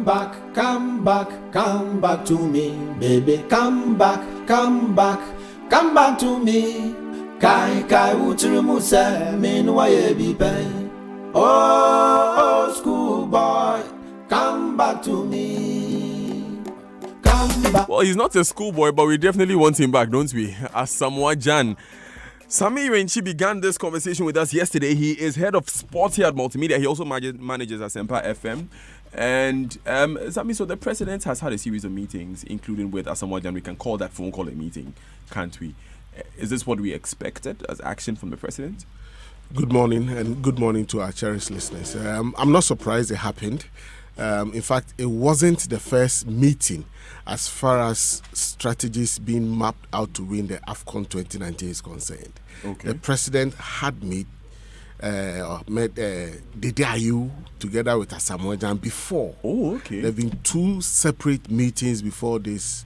Come back, come back, come back to me, baby. Come back to me. Kai kai utiri musa, meanwhile ye be pain. Oh, school boy, come back to me. Come back. Well, he's not a schoolboy, but we definitely want him back, don't we? Asamoah Gyan. Sami Renchi began this conversation with us yesterday. He is head of sports here at Multimedia. He also manages Asamoah FM. And Sami, so the president has had a series of meetings, including with Asamoah Gyan. We can call that phone call a meeting, can't we? Is this what we expected as action from the president? Good morning, and good morning to our cherished listeners. I'm not surprised it happened. In fact, it wasn't the first meeting as far as strategies being mapped out to win the AFCON 2019 is concerned. Okay. The president had met Dede Ayew together with Asamoah Gyan before. Oh, okay. There have been two separate meetings before this.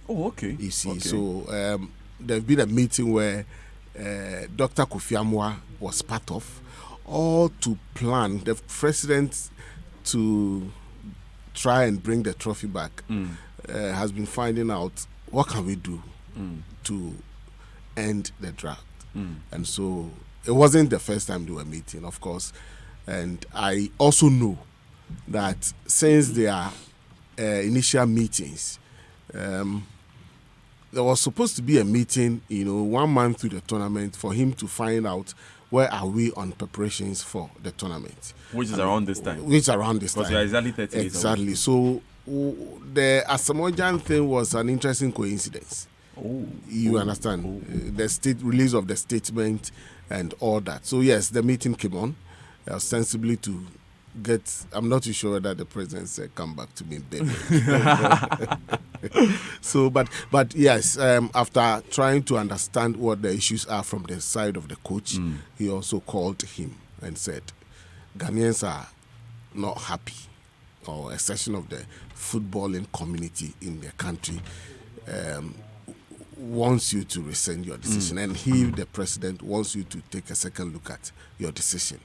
Oh, okay. You see, okay. So there's been a meeting where Dr. Kofi Amwa was part of, all to plan the president to try and bring the trophy back. Has been finding out what can we do to end the drought. And so it wasn't the first time they were meeting, of course. And I also know that since their initial meetings, there was supposed to be a meeting, 1 month through the tournament for him to find out where are we on preparations for the tournament. Which is around this time. Because we are exactly 30 days Exactly. away. So the Asamoah Gyan thing was an interesting coincidence. You understand? The state release of the statement and all that. So yes, the meeting came on ostensibly to get. I'm not too sure whether the president said, "Come back to me, baby." So, but yes, after trying to understand what the issues are from the side of the coach, he also called him and said, Ghanaians are not happy, or a section of the footballing community in the country wants you to rescind your decision. And he, the president, wants you to take a second look at your decision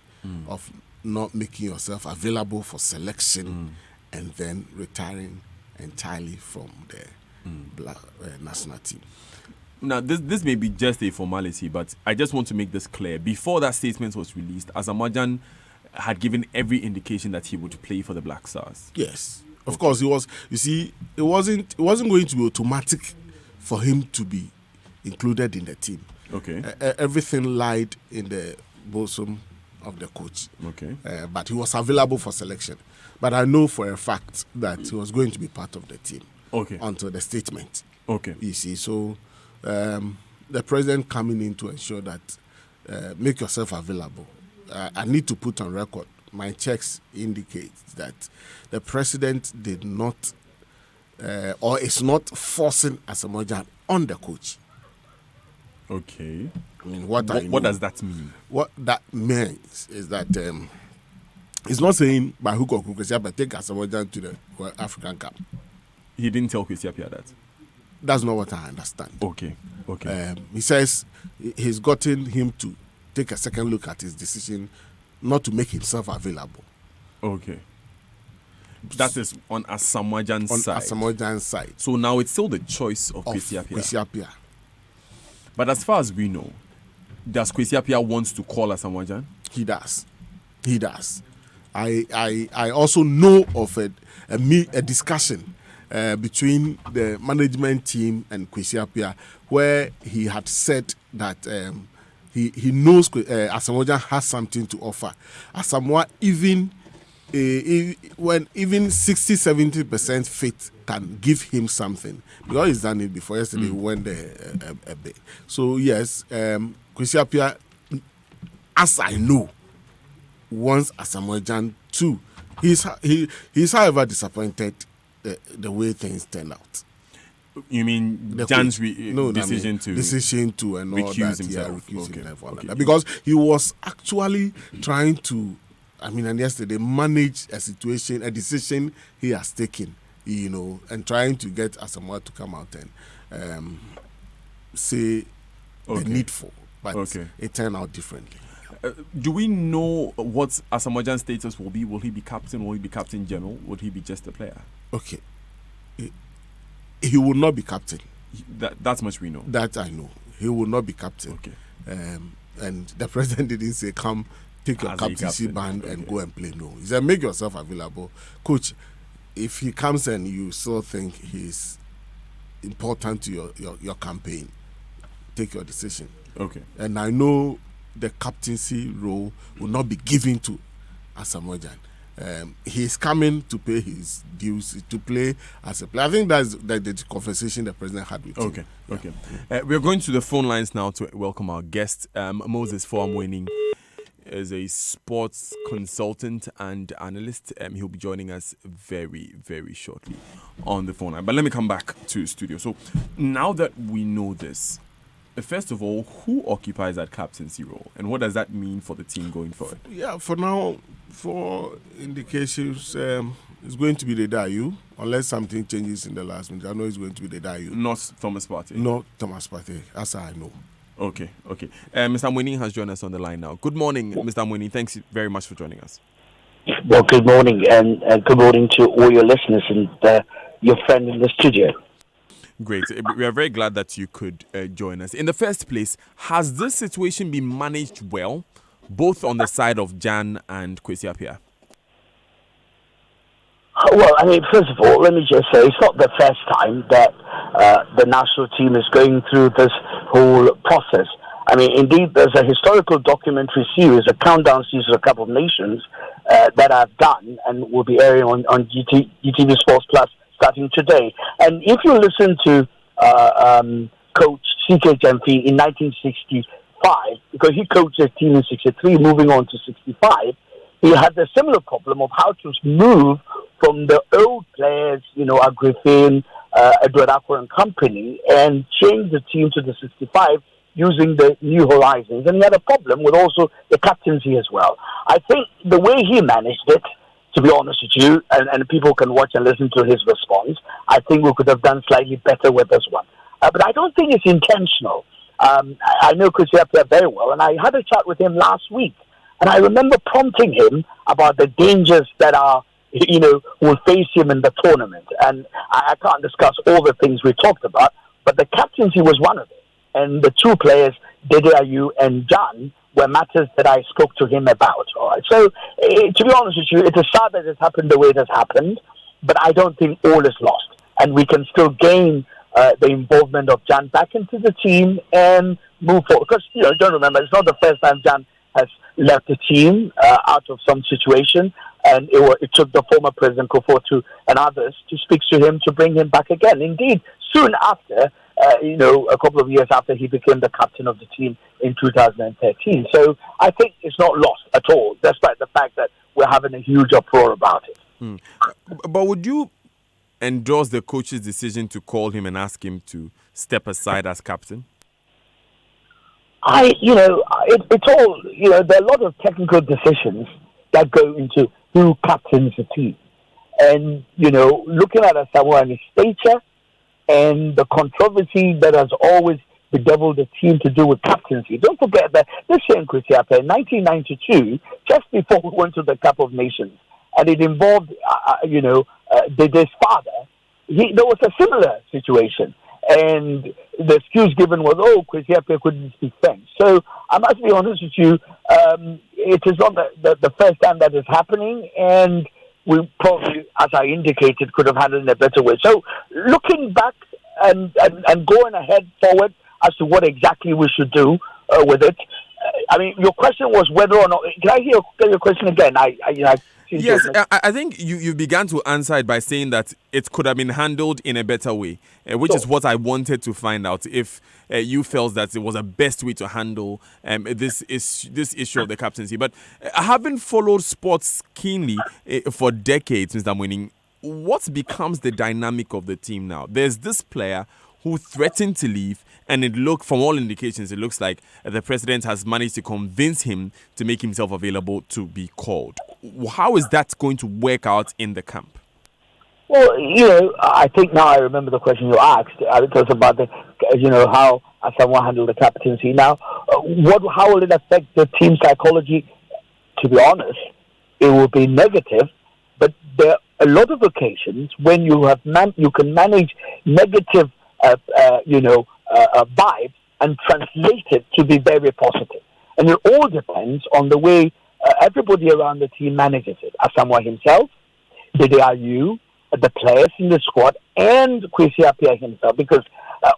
of not making yourself available for selection and then retiring entirely from the national team. Now, this may be just a formality, but I just want to make this clear. Before that statement was released, Asamoah Gyan had given every indication that he would play for the Black Stars. Yes, of course he was. You see, it wasn't going to be automatic for him to be included in the team. Okay. Everything lied in the bosom of the coach. Okay. But he was available for selection. But I know for a fact that he was going to be part of the team. Okay. Until the statement. Okay. You see, so the president coming in to ensure that make yourself available. I need to put on record, my checks indicate that the president did not or is not forcing Asamoah Gyan on the coach. Okay. I mean, what does that mean? What that means is that he's not saying by hook or crook, but take Asamoah Gyan to the African Cup. He didn't tell Kwesi Appiah that. That's not what I understand. Okay. He says he's gotten him to take a second look at his decision not to make himself available. Okay. That is on Asamoah Gyan's side. On Asamoah Gyan's side. So now it's still the choice of Kwesi Appiah. But as far as we know, does Kwesi Appiah want to call Asamoah Gyan? He does. I also know of a discussion between the management team and Kwesi Appiah where he had said that he knows Asamoah Gyan has something to offer. Asamoah when even 60-70% fit can give him something, because he's done it before. Yesterday he went a bit. So yes, Kwesi Appiah, as I know, wants Asamoah Gyan too. He's however disappointed the way things turned out. You mean Gyan's decision to and all recuse that, himself? Recuse himself all that. Because he was actually trying to, and yesterday manage a situation, a decision he has taken, and trying to get Asamoah to come out and say the needful, but it turned out differently. Do we know what Asamoah Gyan's status will be? Will he be captain? Will he be captain general? Would he be just a player? Okay. He will not be captain. That's much we know. That I know. He will not be captain. Okay. And the president didn't say, come, take your As a captaincy captain. band and go and play. No. He said, make yourself available. Coach, if he comes and you still think he's important to your campaign, take your decision. Okay. And I know the captaincy role will not be given to Asamoah Gyan. He's coming to pay his dues, to play as a player. I think that's the conversation the president had with him. Okay. We're going to the phone lines now to welcome our guest. Moses Foamwening is a sports consultant and analyst. He'll be joining us very, very shortly on the phone line. But let me come back to studio. So now that we know this, first of all, who occupies that captaincy role, and what does that mean for the team going forward? Yeah, for now, for indications, it's going to be the Dayu, unless something changes in the last minute. I know it's going to be the Dayu. Not Thomas Partey. Not Thomas Partey, as I know. Okay. Mr. Mwini has joined us on the line now. Good morning, Mr. Mwini. Thanks very much for joining us. Well, good morning, and good morning to all your listeners and your friend in the studio. Great. We are very glad that you could join us. In the first place, has this situation been managed well, both on the side of Gyan and Kwesi Appiah? Well, I mean, first of all, let me just say it's not the first time that the national team is going through this whole process. I mean, indeed, there's a historical documentary series, a countdown series of a couple of nations that I've done and will be airing on GTV Sports Plus starting today. And if you listen to Coach C.K. Jemfi in 1965, because he coached his team in 63, moving on to 65, he had a similar problem of how to move from the old players, Griffin, Edward Akwa and company, and change the team to the 65 using the new horizons. And he had a problem with also the captaincy as well. I think the way he managed it, to be honest with you, and people can watch and listen to his response, I think we could have done slightly better with this one. But I don't think it's intentional. I know Kwesi Appiah very well, and I had a chat with him last week. And I remember prompting him about the dangers that will face him in the tournament. And I can't discuss all the things we talked about, but the captaincy was one of them. And the two players, Dede Ayew and Gyan, were matters that I spoke to him about. All right. So, to be honest with you, it is sad that it's happened the way it has happened, but I don't think all is lost. And we can still gain the involvement of Gyan back into the team and move forward. Because, don't remember, it's not the first time Gyan has left the team out of some situation. And it took the former President Kufuor and others to speak to him to bring him back again. Indeed, soon after, a couple of years after he became the captain of the team in 2013. So I think it's not lost at all, despite the fact that we're having a huge uproar about it. But would you endorse the coach's decision to call him and ask him to step aside as captain? It's all, there are a lot of technical decisions that go into who captains the team. And, looking at Asamoah and his stature and the controversy that has always bedeviled the team to do with captaincy. Don't forget that this same Kwesi Appiah in 1992, just before we went to the Cup of Nations, and it involved, Dede's father, there was a similar situation. And the excuse given was, Kwesi Appiah couldn't speak French. So I must be honest with you, it is not the first time that is happening, and we probably, as I indicated, could have handled it in a better way. So looking back and going ahead forward as to what exactly we should do with it, your question was whether or not. Can I hear your question again? Yes, I think you began to answer it by saying that it could have been handled in a better way, which is what I wanted to find out. If you felt that it was the best way to handle this issue of the captaincy. But having followed sports keenly for decades, Mr. Mwini, what becomes the dynamic of the team now? There's this player who threatened to leave, and from all indications, it looks like the president has managed to convince him to make himself available to be called. How is that going to work out in the camp? Well, I think now I remember the question you asked. It was about how Asamoah handled the captaincy. Now, how will it affect the team psychology? To be honest, it will be negative, but there are a lot of occasions when you can manage negative, vibes and translate it to be very positive. And it all depends on the way everybody around the team manages it. Asamoah himself, the DRU, the players in the squad, and Kwesi Appiah himself, because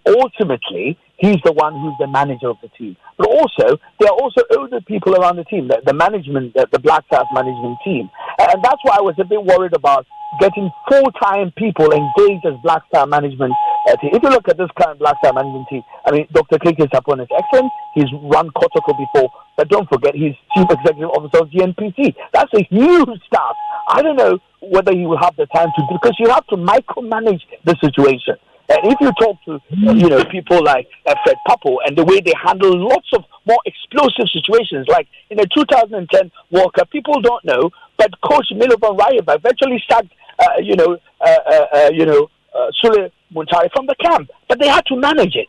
ultimately he's the one who's the manager of the team. But also, there are also older people around the team, the management, the Black Stars management team. And that's why I was a bit worried about getting full-time people engaged as Black Star management team. If you look at this current Black Star management team, I mean, Dr. Keke Sapon is excellent. He's run Kotoko before, but don't forget, he's Chief Executive Officer of GNPC. That's a huge staff. I don't know whether he will have the time to do, because you have to micromanage the situation. And if you talk to, people like Fred Papo and the way they handle lots of more explosive situations, like in the 2010 World Cup, people don't know, but Coach Milovan Rayev virtually sacked, Sule Muntari from the camp, but they had to manage it.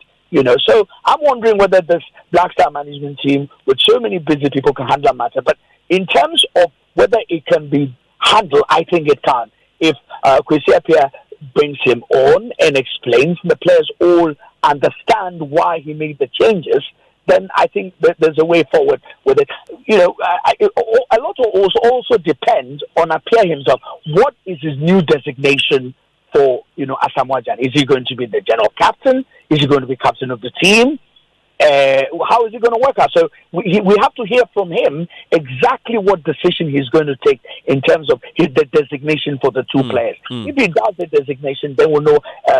So I'm wondering whether this Black Star management team, with so many busy people, can handle a matter. But in terms of whether it can be handled, I think it can. If Kwesi Appiah brings him on and explains, the players all understand why he made the changes, then I think that there's a way forward with it. A lot also depends on Appiah himself. What is his new designation for, Asamoah Gyan? Is he going to be the general captain? Is he going to be captain of the team? How is it going to work out? So we have to hear from him exactly what decision he's going to take in terms of the designation for the two players. If he does the designation, then we'll know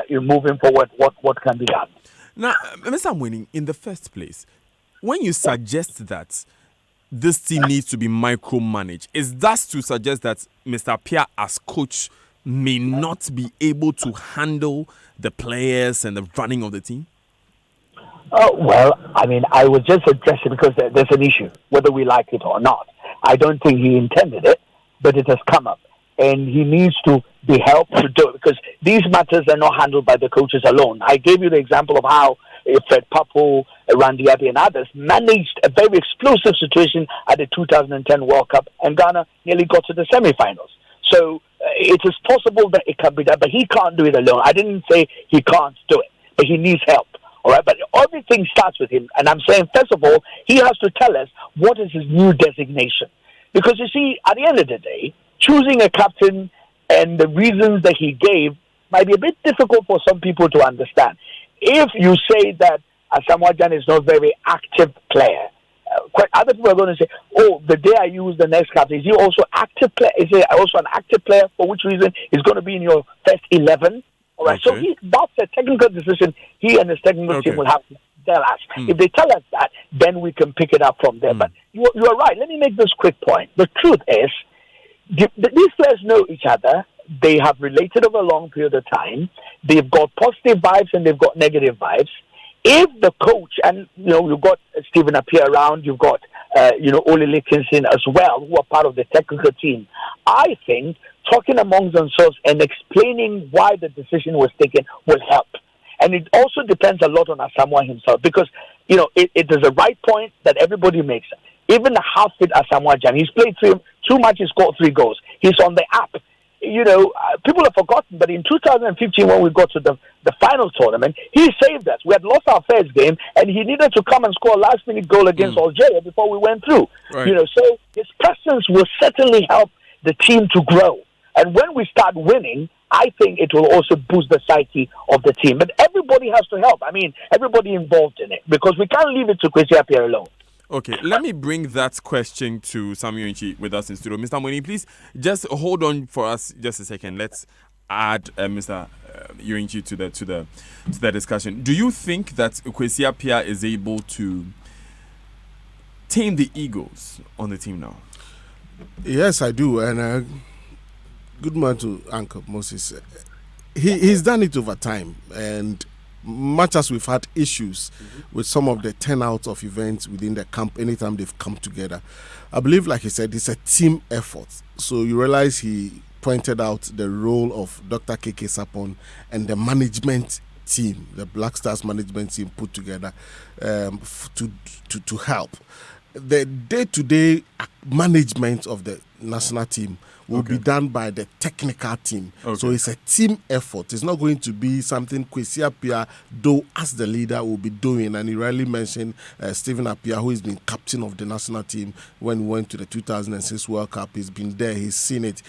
moving forward what can be done. Now, Mr. Amweni, in the first place, when you suggest that this team needs to be micromanaged, is that to suggest that Mr. Appiah as coach may not be able to handle the players and the running of the team? Well, I mean, I would just address it because there's an issue, whether we like it or not. I don't think he intended it, but it has come up. And he needs to be helped to do it, because these matters are not handled by the coaches alone. I gave you the example of how Fred Papo, Randy Abbey, and others managed a very explosive situation at the 2010 World Cup, and Ghana nearly got to the semi-finals. So it is possible that it can be done, but he can't do it alone. I didn't say he can't do it, but he needs help. All right, but everything starts with him. And I'm saying, first of all, he has to tell us what is his new designation. Because you see, at the end of the day, choosing a captain and the reasons that he gave might be a bit difficult for some people to understand. If you say that Asamoah Gyan is not a very active player, other people are going to say, oh, the day I use the next captain, is he also active player? Is he also an active player? For which reason he's going to be in your first 11? All right, okay. So that's a technical decision he and his technical team will have to tell us. If they tell us that, then we can pick it up from there. But you are right. Let me make this quick point. The truth is, these players know each other. They have related over a long period of time. They've got positive vibes and they've got negative vibes. If the coach, and you've got Stephen Appiah around, you've got Ole Dickinson as well, who are part of the technical team, I think talking amongst themselves and explaining why the decision was taken will help. And it also depends a lot on Asamoah himself, because it is a right point that everybody makes. Even the half-fit Asamoah Gyan, he's played 2 matches, scored 3 goals. He's on the app. People have forgotten, but in 2015, when we got to the final tournament, he saved us. We had lost our first game, and he needed to come and score a last-minute goal against Algeria before we went through. Right. So his presence will certainly help the team to grow. And when we start winning, I think it will also boost the psyche of the team. But everybody has to help. I mean, everybody involved in it, because we can't leave it to Kwesi Appiah alone. Okay, let me bring that question to Samuel Inchi with us in studio. Mr. Amweni, please just hold on for us just a second. Let's add Mr. Yuinchi to the discussion. Do you think that Kwesi Appiah is able to tame the egos on the team now? Yes, I do. And good man to Uncle Moses. He's done it over time, and much as we've had issues with some of the turnout of events within the camp anytime they've come together, I believe, like he said, it's a team effort. So you realize he pointed out the role of Dr. Keke Sapon and the management team, the Black Stars management team put together to help. The day-to-day management of the national team will be done by the technical team. So it's a team effort. It's not going to be something Kwesi Appiah, though, as the leader, will be doing. And he rarely mentioned Stephen Appiah, who has been captain of the national team when we went to the 2006 World Cup. He's been there. He's seen it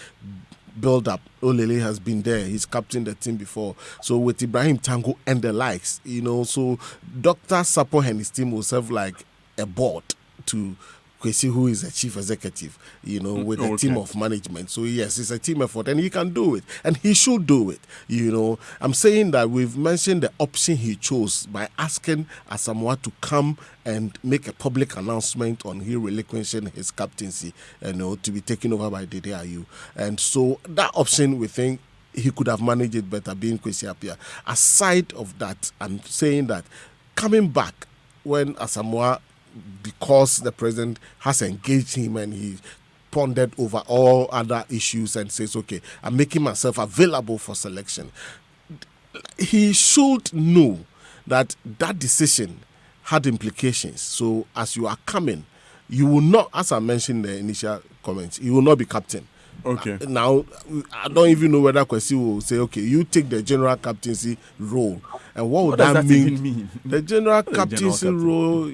build up. Olele has been there. He's captained the team before. So with Ibrahim Tango and the likes, so Dr. Sapo and his team will serve like a board to Kwesi, who is a chief executive, with a team of management. So yes, it's a team effort, and he can do it, and he should do it. I'm saying that we've mentioned the option he chose by asking Asamoah to come and make a public announcement on he relinquishing his captaincy, to be taken over by Dede Ayew. And so that option, we think he could have managed it better, being Kwesi Appiah. Aside of that, I'm saying that coming back when Asamoah, because the president has engaged him and he pondered over all other issues and says, okay, I'm making myself available for selection, he should know that that decision had implications. So as you are coming, you will not, as I mentioned in the initial comments, you will not be captain. Okay. Now, I don't even know whether Kwesi will say, okay, you take the general captaincy role. And what would that mean? The general captaincy role,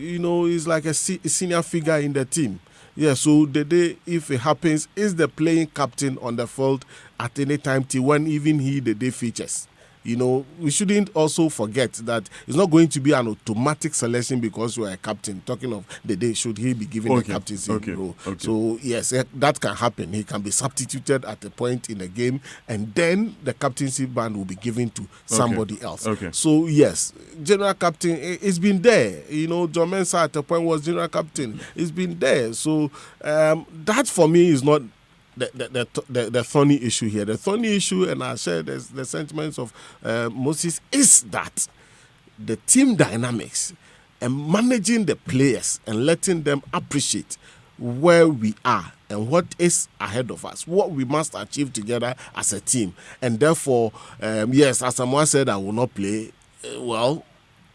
is like a senior figure in the team. Yeah, so the day, if it happens, is the playing captain on the field at any time till when even the day features. We shouldn't also forget that it's not going to be an automatic selection because you are a captain. Talking of the day, should he be given the captaincy role? So, yes, that can happen. He can be substituted at a point in the game, and then the captaincy band will be given to somebody else. So, yes, general captain, it's been there. John Mensah at a point was general captain. It's been there. So, that for me is not the thorny issue here. The thorny issue, and I share the sentiments of Moses, is that the team dynamics and managing the players and letting them appreciate where we are and what is ahead of us, what we must achieve together as a team. And therefore, yes, as Asamoah said, I will not play. Well,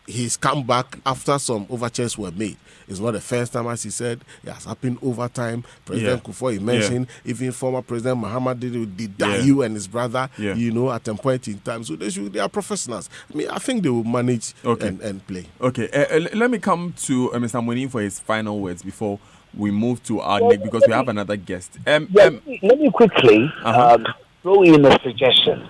he's come back after some overtures were made. It's not the first time, as he said. It has happened over time. President Kufuor, he mentioned, even former President Mahama did Dayu and his brother, at a point in time. So they are professionals. I think they will manage and play. Okay, let me come to Mr. Mwini for his final words before we move to our next, because we have another guest. Let me quickly throw in a suggestion.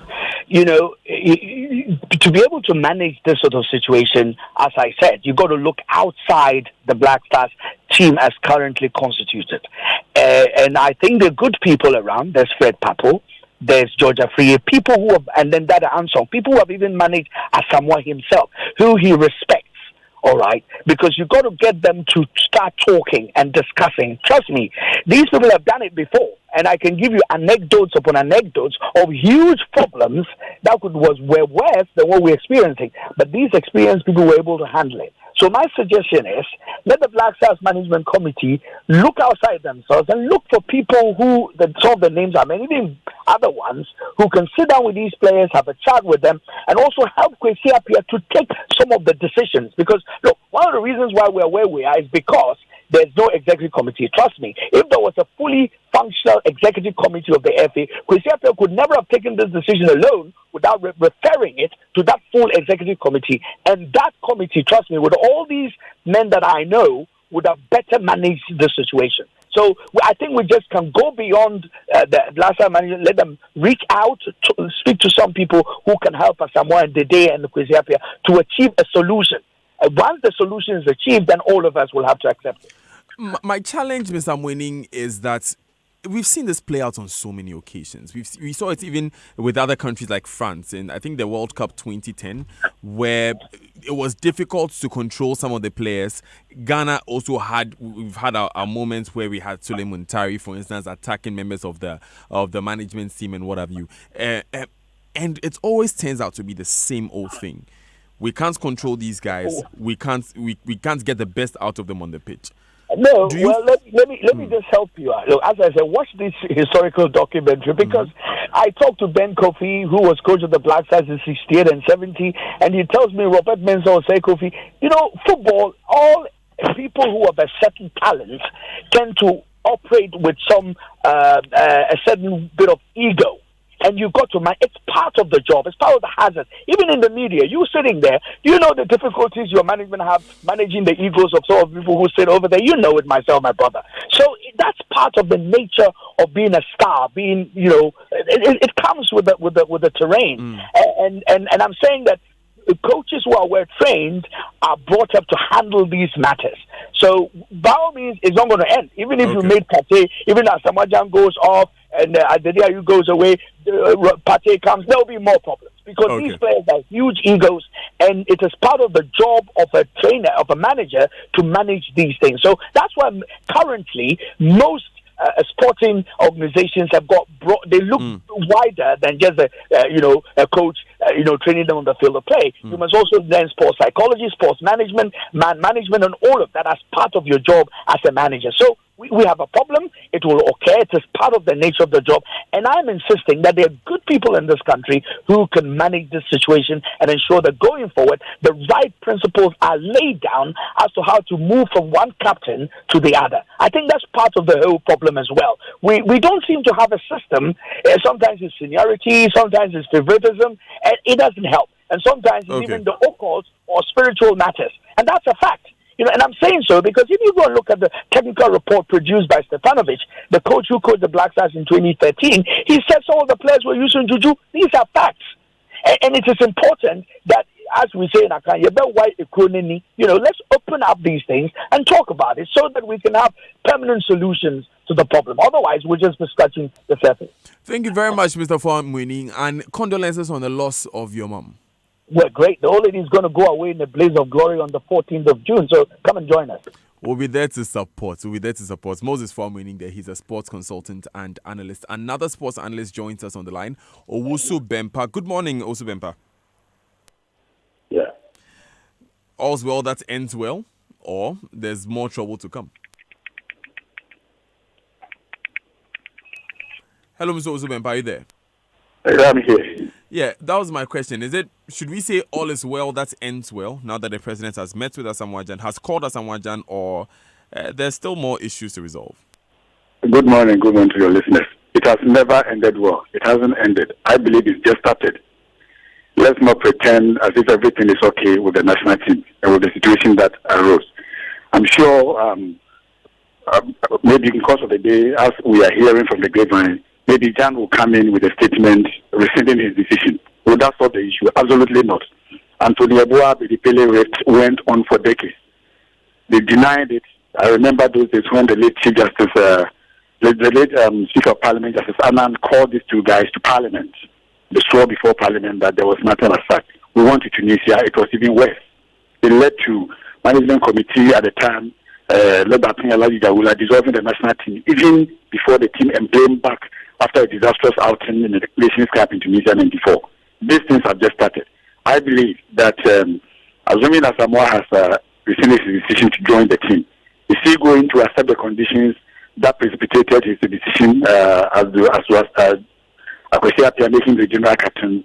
To be able to manage this sort of situation, as I said, you've got to look outside the Black Stars team as currently constituted. And I think the good people around, there's Fred Papo, there's George Afriye, people who have, and then Dada Ansong, people who have even managed Asamoah himself, who he respects. All right, because you've got to get them to start talking and discussing. Trust me, these people have done it before, and I can give you anecdotes upon anecdotes of huge problems that were worse than what we're experiencing. But these experienced people were able to handle it. So my suggestion is, let the Black Stars Management Committee look outside themselves and look for people who, some of the names are many, even other ones, who can sit down with these players, have a chat with them, and also help Kwesi Appiah to take some of the decisions. Because, look, one of the reasons why we're where we are is because there's no executive committee. Trust me, if there was a fully functional executive committee of the FA, Kwesi Appiah could never have taken this decision alone without referring it to that full executive committee. And that committee, trust me, with all these men that I know, would have better managed the situation. So I think we just can go beyond the last time management, let them reach out, to speak to some people who can help us, Asamoah and Dede and Kwesi Appiah, to achieve a solution. Once the solution is achieved, then all of us will have to accept it. My challenge, Mr. Mwini, is that we've seen this play out on so many occasions. We saw it even with other countries like France, and I think the World Cup 2010, where it was difficult to control some of the players. Ghana also we've had our moments where we had Sule Muntari, for instance, attacking members of the management team and what have you. And it always turns out to be the same old thing. We can't control these guys. We can't get the best out of them on the pitch. No, Do you? well, let me just help you out. Look, as I said, watch this historical documentary because I talked to Ben Kofi, who was coach of the Black Stars in 68 and 70, and he tells me, Robert Mensah will say, Kofi, football, all people who have a certain talent tend to operate with a certain bit of ego. And you've got to mind, it's part of the job, it's part of the hazard. Even in the media, you sitting there, you know the difficulties your management have managing the egos of some of the people who sit over there. You know it, myself, my brother. So that's part of the nature of being a star. Being, it comes with the terrain. And I'm saying that the coaches who are well trained are brought up to handle these matters. So by all means, it's not going to end. Even if you made Pate, even as Asamoah Gyan goes off and Adediayu goes away, Pate comes, there will be more problems because these players have huge egos, and it is part of the job of a trainer, of a manager, to manage these things. So that's why currently most sporting organizations have got they look wider than just a coach training them on the field of play. You must also learn sports psychology, sports management, man management, and all of that as part of your job as a manager. So we have a problem. It will occur. It is part of the nature of the job. And I'm insisting that there are good people in this country who can manage this situation and ensure that going forward, the right principles are laid down as to how to move from one captain to the other. I think that's part of the whole problem as well. We don't seem to have a system. Sometimes it's seniority, sometimes it's favoritism, and it doesn't help. And sometimes it's even the occult or spiritual matters. And that's a fact. And I'm saying so because if you go and look at the technical report produced by Stefanovic, the coach who coached the Black Stars in 2013, he said some of the players were using juju. These are facts. And it is important that, as we say in Akanya, let's open up these things and talk about it so that we can have permanent solutions to the problem. Otherwise, we'll just be scratching the surface. Thank you very much, Mr. Fawamwini, and condolences on the loss of your mom. Well, great. The old lady is going to go away in a blaze of glory on the 14th of June, so come and join us. We'll be there to support. Moses Fawamwini there. He's a sports consultant and analyst. Another sports analyst joins us on the line, Owusu Bempa. Good morning, Owusu Bempa. Yeah. All's well that ends well, or there's more trouble to come? Hello, Mr. Owusu Bempa, are you there? I'm here. Yeah, that was my question. Should we say all is well that ends well now that the president has met with Asamoah Gyan, has called Asamoah Gyan, or there's still more issues to resolve? Good morning to your listeners. It has never ended well. It hasn't ended. I believe it's just started. Let's not pretend as if everything is okay with the national team and with the situation that arose. I'm sure maybe in the course of the day, as we are hearing from the grapevine, maybe Gyan will come in with a statement rescinding his decision. Will that solve the issue? Absolutely not. Anthony Yeboah Bidipele went on for decades. They denied it. I remember those days when the late Chief Justice, the late Speaker of Parliament, Justice Anand, called these two guys to Parliament. The straw before Parliament that there was nothing as such. We went to Tunisia. It was even worse. It led to management committee at the time, led by Pinalaji Dawula, dissolving the national team, even before the team emblazoned back after a disastrous outing in the Nations Cup in Tunisia 94. These things have just started. I believe that assuming Asamoah has rescinded his decision to join the team, is he going to accept the conditions that precipitated his decision as was Akwesi Appiah making the general captain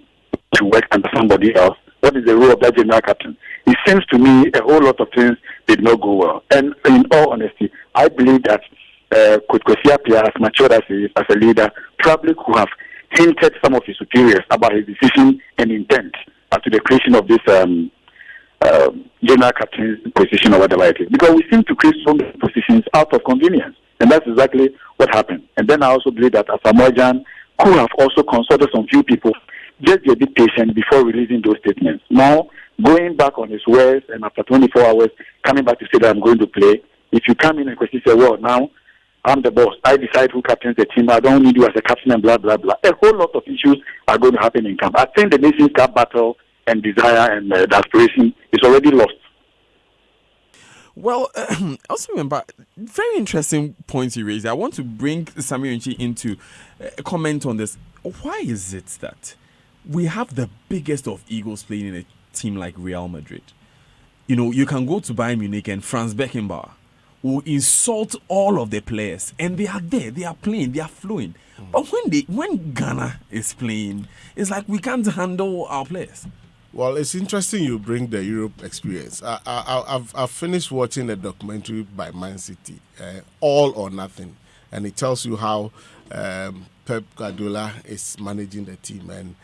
to work under somebody else? What is the role of that general captain? It seems to me a whole lot of things did not go well. And in all honesty, I believe that Coach Akwesi Appiah, as matured as he is as a leader, probably could have hinted some of his superiors about his decision and intent as to the creation of this general captain's position or whatever it is. Because we seem to create so many positions out of convenience. And that's exactly what happened. And then I also believe that Asamoah Gyan could have also consulted some few people, just be a bit patient before releasing those statements. Now, going back on his words and after 24 hours, coming back to say that I'm going to play, if you come in and question, say, well, now, I'm the boss. I decide who captains the team. I don't need you as a captain and blah, blah, blah. A whole lot of issues are going to happen in camp. I think the Nations Cup battle and desire and the aspiration is already lost. Well, also remember, very interesting points you raised. I want to bring Sammy Nchi into a comment on this. Why is it that we have the biggest of egos playing in a team like Real Madrid? You can go to Bayern Munich and Franz Beckenbauer will insult all of the players, and they are there, they are playing, they are flowing. But when Ghana is playing, it's like we can't handle our players. Well, it's interesting you bring the Europe experience. I've finished watching a documentary by Man City, All or Nothing, and it tells you how Pep Guardiola is managing the team, and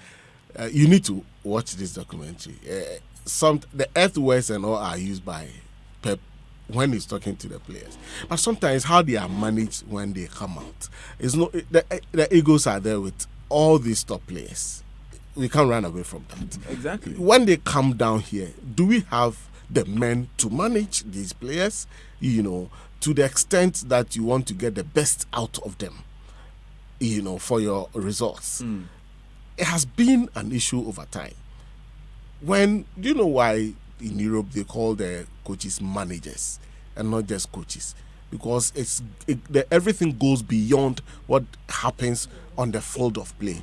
you need to watch this documentary. The F words and all are used by Pep when he's talking to the players, but sometimes how they are managed when they come out is not. The egos are there with all these top players. We can't run away from that. Exactly. When they come down here, do we have the men to manage these players? To the extent that you want to get the best out of them, for your results. It has been an issue over time. Do you know why in Europe they call the coaches managers and not just coaches? Because everything goes beyond what happens on the field of play,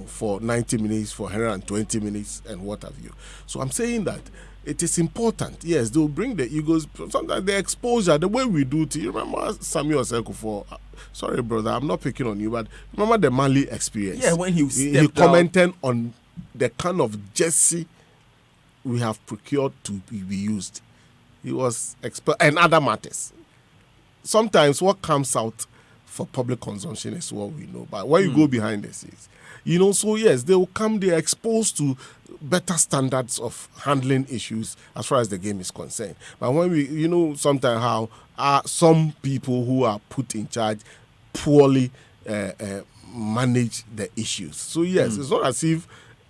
for 90 minutes, for 120 minutes, and what have you. So I'm saying that it is important. Yes, they'll bring the egos, sometimes the exposure, the way we do it. You remember Samuel Sekufo? Sorry, brother, I'm not picking on you, but remember the Mali experience? Yeah, when he commented on the kind of jersey we have procured to be used. He was and other matters. Sometimes what comes out for public consumption is what we know, but when you go behind the scenes, so yes, they will come, they are exposed to better standards of handling issues as far as the game is concerned. But when we, sometimes how some people who are put in charge poorly manage the issues. So yes, it's not as if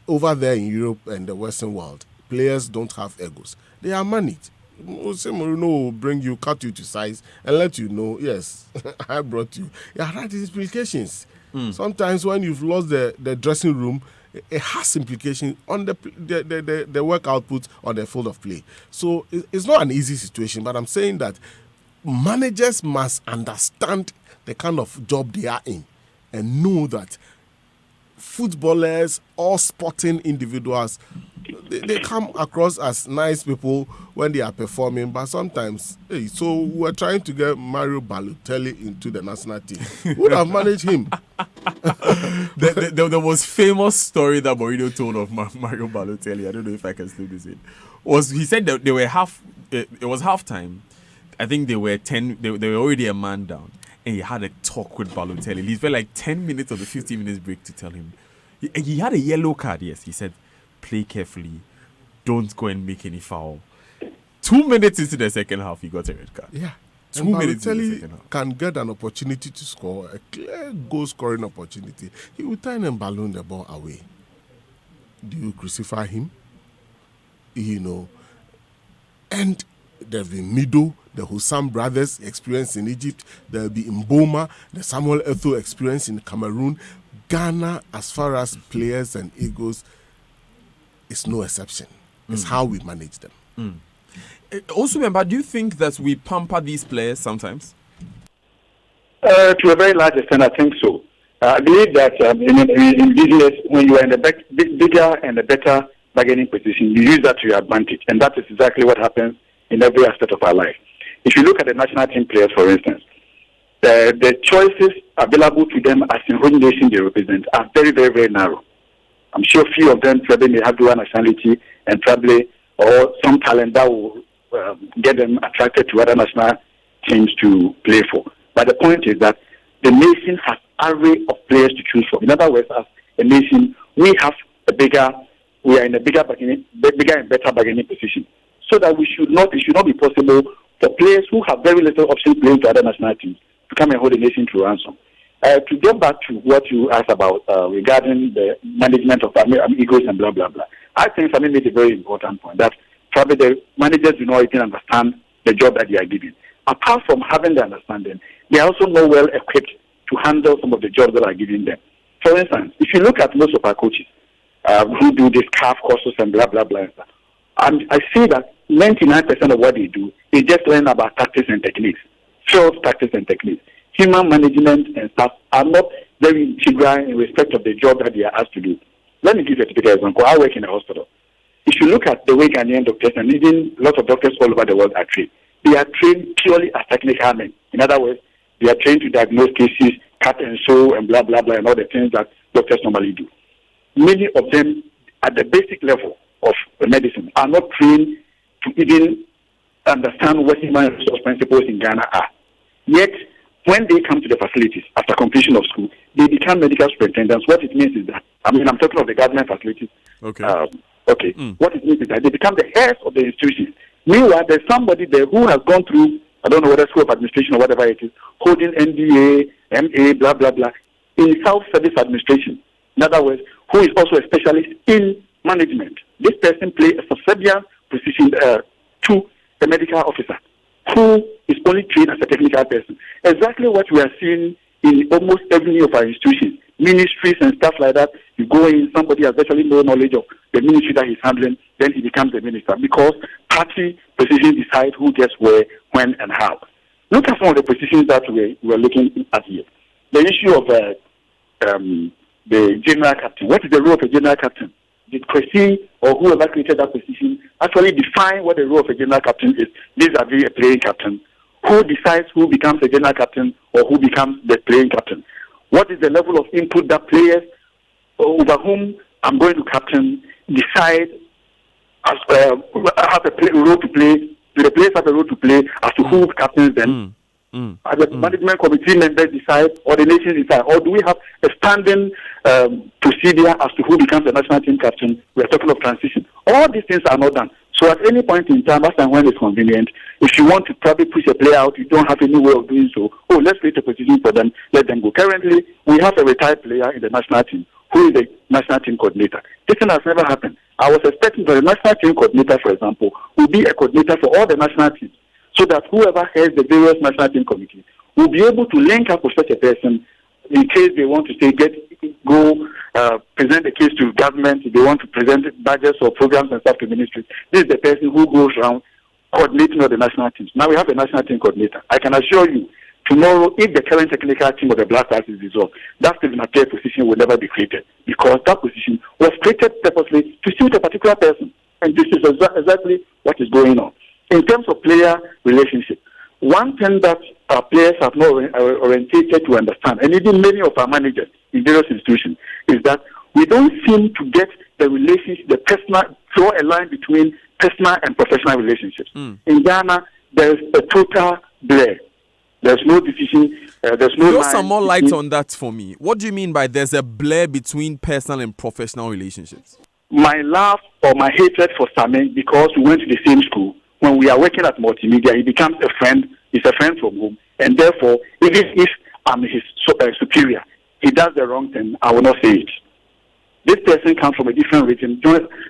over there in Europe and the Western world, players don't have egos. They are managed. Jose Mourinho will bring you, cut you to size, and let you know, yes, I brought you. Yeah, that is implications. Sometimes when you've lost the dressing room, it has implications on the work output on the field of play. So it's not an easy situation, but I'm saying that managers must understand the kind of job they are in and know that footballers or sporting individuals, they come across as nice people when they are performing, but sometimes, so we're trying to get Mario Balotelli into the national team. Who would have managed him? The most famous story that Mourinho told of Mario Balotelli, I don't know if I can still do it, was he said that they were it was half time. I think they were already a man down, and he had a talk with Balotelli. He felt like 10 minutes of the 15 minutes break to tell him. He had a yellow card, yes. He said, play carefully, don't go and make any foul. 2 minutes into the second half, he got a red card. Yeah. 2 minutes into the second half. Can get an opportunity to score, a clear goal-scoring opportunity. He will turn and balloon the ball away. Do you crucify him? And there will be Mido, the Hussam brothers experience in Egypt. There will be Mboma, the Samuel Eto'o experience in Cameroon. Ghana, as far as players and egos, is no exception. It's how we manage them. Also, remember, do you think that we pamper these players sometimes? To a very large extent, I think so. I believe that in business, when you are in a bigger and a better bargaining position, you use that to your advantage. And that is exactly what happens in every aspect of our life. If you look at the national team players, for instance, the choices available to them as in which nation they represent are very, very, very narrow. I'm sure few of them probably may have dual nationality and probably or some talent that will get them attracted to other national teams to play for. But the point is that the nation has an array of players to choose from. In other words, as a nation, we are in a bigger and better bargaining position. So that it should not be possible for players who have very little option playing to other national teams to come and hold the nation to ransom. To get back to what you asked about regarding the management of egos and blah, blah, blah, I think Sami made a very important point that probably the managers do not even understand the job that they are given. Apart from having the understanding, they are also not well equipped to handle some of the jobs that are given them. For instance, if you look at most of our coaches who do these CAF courses and blah, blah, blah, and I see that 99% of what they do is just learn about tactics and techniques, sales tactics and techniques. Human management and staff are not very integral in respect of the job that they are asked to do. Let me give you a typical example. I work in a hospital. If you look at the way Ghanaian doctors and even lots of doctors all over the world are trained, they are trained purely as technical men. In other words, they are trained to diagnose cases, cut and sew, and blah, blah, blah, and all the things that doctors normally do. Many of them, at the basic level of medicine, are not trained to even understand what human resource principles in Ghana are. Yet, when they come to the facilities after completion of school, they become medical superintendents. What it means is that, I'm talking of the government facilities. Okay. What it means is that they become the heads of the institutions. Meanwhile, there's somebody there who has gone through, I don't know whether school of administration or whatever it is, holding NDA, MA, blah, blah, blah, in self-service administration. In other words, who is also a specialist in management. This person plays a subsidiary position to the medical officer, who is only trained as a technical person. Exactly what we are seeing in almost every of our institutions, ministries and stuff like that. You go in, somebody has virtually no knowledge of the ministry that he's handling, then he becomes a minister, because party positions decide who gets where, when, and how. Look at some of the positions that we're looking at here. The issue of the general captain. What is the role of a general captain? Did Kwesi or whoever created that position actually define what the role of a general captain is vis-a-vis a playing captain? Who decides who becomes a general captain or who becomes the playing captain? What is the level of input that players over whom I'm going to captain decide as have a role to play? Do the players have a role to play as to who captains them? As the management committee members decide, or the nation decide, or do we have a standing procedure as to who becomes the national team captain? We are talking of transition. All these things are not done. So at any point in time, as and when it's convenient, if you want to probably push a player out, you don't have any way of doing so. Oh, let's create a position for them, let them go. Currently, we have a retired player in the national team who is the national team coordinator. This thing has never happened. I was expecting that the national team coordinator, for example, will be a coordinator for all the national teams, so that whoever heads the various national team committees will be able to link up with such a person in case they want to say, present the case to government, if they want to present budgets or programs and stuff to ministries. This is the person who goes around coordinating all the national teams. Now we have a national team coordinator. I can assure you, tomorrow, if the current technical team of the Black Stars is dissolved, that Stephen Appiah position will never be created, because that position was created purposely to suit a particular person. And this is exactly what is going on. In terms of player relationship, one thing that our players have not orientated to understand, and even many of our managers in various institutions, is that we don't seem to get the relationship, the personal, draw a line between personal and professional relationships. In Ghana, there is a total blur. There's no decision, there's no Throw some more light on that for me. What do you mean by there's a blur between personal and professional relationships? My love or my hatred for Samin, because we went to the same school, when we are working at multimedia, he becomes a friend. He's a friend from home, and therefore, even if I'm his superior, he does the wrong thing, I will not say it. This person comes from a different region.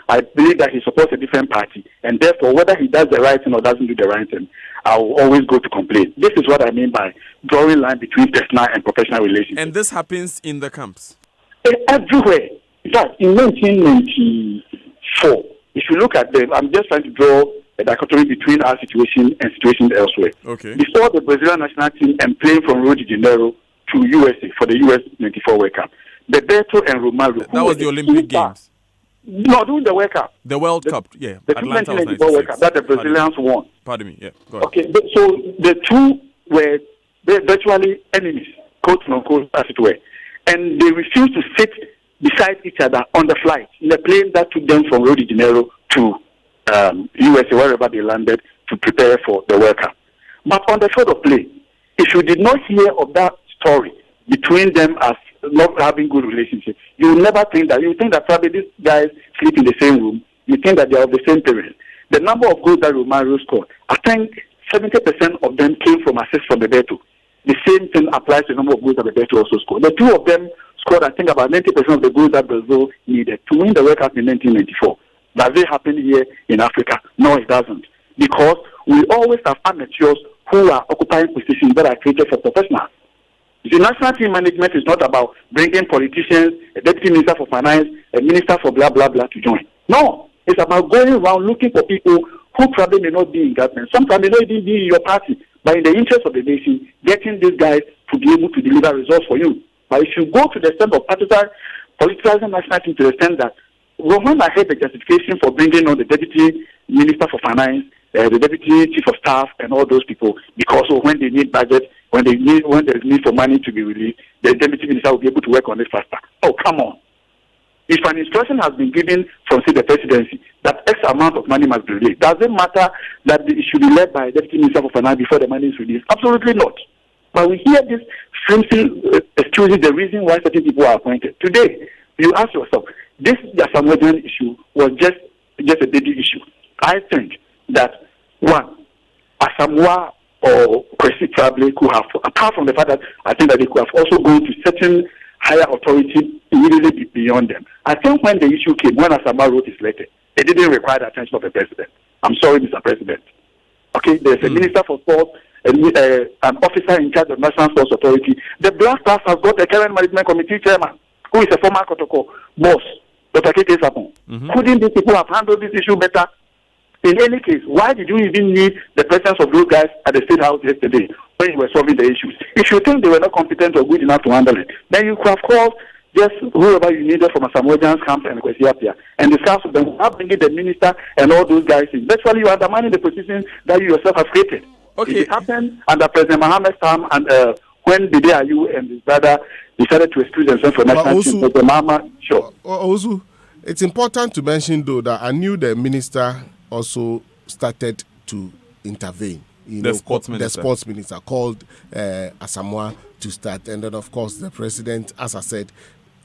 I believe that he supports a different party, and therefore, whether he does the right thing or doesn't do the right thing, I will always go to complain. This is what I mean by drawing line between personal and professional relationships. And this happens in the camps? Everywhere. In fact, in 1994, if you look at them, I'm just trying to draw a dichotomy between our situation and situations elsewhere. Okay. Before the Brazilian national team and playing from Rio de Janeiro to USA for the US 94 World Cup, Bebeto and Romario. That was the Olympic Games. No, during the World Cup. The World Cup, yeah. The Atlanta was 1994 World Cup that the Brazilians won. Pardon me, yeah. Go ahead. Okay, so the two were virtually enemies, quote unquote, as it were. And they refused to sit beside each other on the flight in the plane that took them from Rio de Janeiro to USA, wherever they landed, to prepare for the World Cup. But on the field of play, if you did not hear of that story between them as not having good relationship, you will never think that. You think that probably these guys sleep in the same room. You think that they are of the same parents. The number of goals that Romario scored, I think 70% of them came from assists from Bebeto. The same thing applies to the number of goals that Bebeto also scored. The two of them scored, I think, about 90% of the goals that Brazil needed to win the World Cup in 1994. Does it happen here in Africa? No, it doesn't. Because we always have amateurs who are occupying positions that are created for professionals. The national team management is not about bringing politicians, a deputy minister for finance, a minister for blah, blah, blah to join. No, it's about going around looking for people who probably may not be in government. Sometimes may not even be in your party, but in the interest of the nation, getting these guys to be able to deliver results for you. But if you go to the extent of politicizing national team to the extent that Roman had the justification for bringing on the deputy minister for finance the deputy chief of staff, and all those people, because when they need budget, when there's need for money to be released, the deputy minister will be able to work on it faster. Oh, come on. If an instruction has been given from, say, the presidency that X amount of money must be released, does it matter that it should be led by a deputy minister for finance before the money is released? Absolutely not. But we hear this flimsy excuses the reason why certain people are appointed. Today, you ask yourself, this Asamoah Gyan issue was just a baby issue. I think that, one, Asamoah or Kwesi probably could have, apart from the fact that I think that they could have also gone to certain higher authority immediately beyond them. I think when the issue came, when Asamoah wrote his letter, it didn't require the attention of the president. I'm sorry, Mr. President. Okay, there's a minister for sports, an officer in charge of National Sports Authority. The Black Stars has got a current management committee chairman who is a former Kotoko boss, Dr. K.K. Sapon. Couldn't these people have handled this issue better? In any case, why did you even need the presence of those guys at the State House yesterday when you were solving the issues? If you think they were not competent or good enough to handle it, then you could have called just whoever you needed from Asamoah Gyan's camp and Kwesi Appiah and discuss with them without bringing the minister and all those guys in. Virtually, you are undermining the position that you yourself have created. Okay. It happened under President Mohammed's time, and when Bide Ayu and his brother decided to excuse themselves from national team. President Mahama, sure. Also, it's important to mention, though, that I knew the minister also started to intervene. The sports minister called Asamoah to start, and then of course the president, as I said,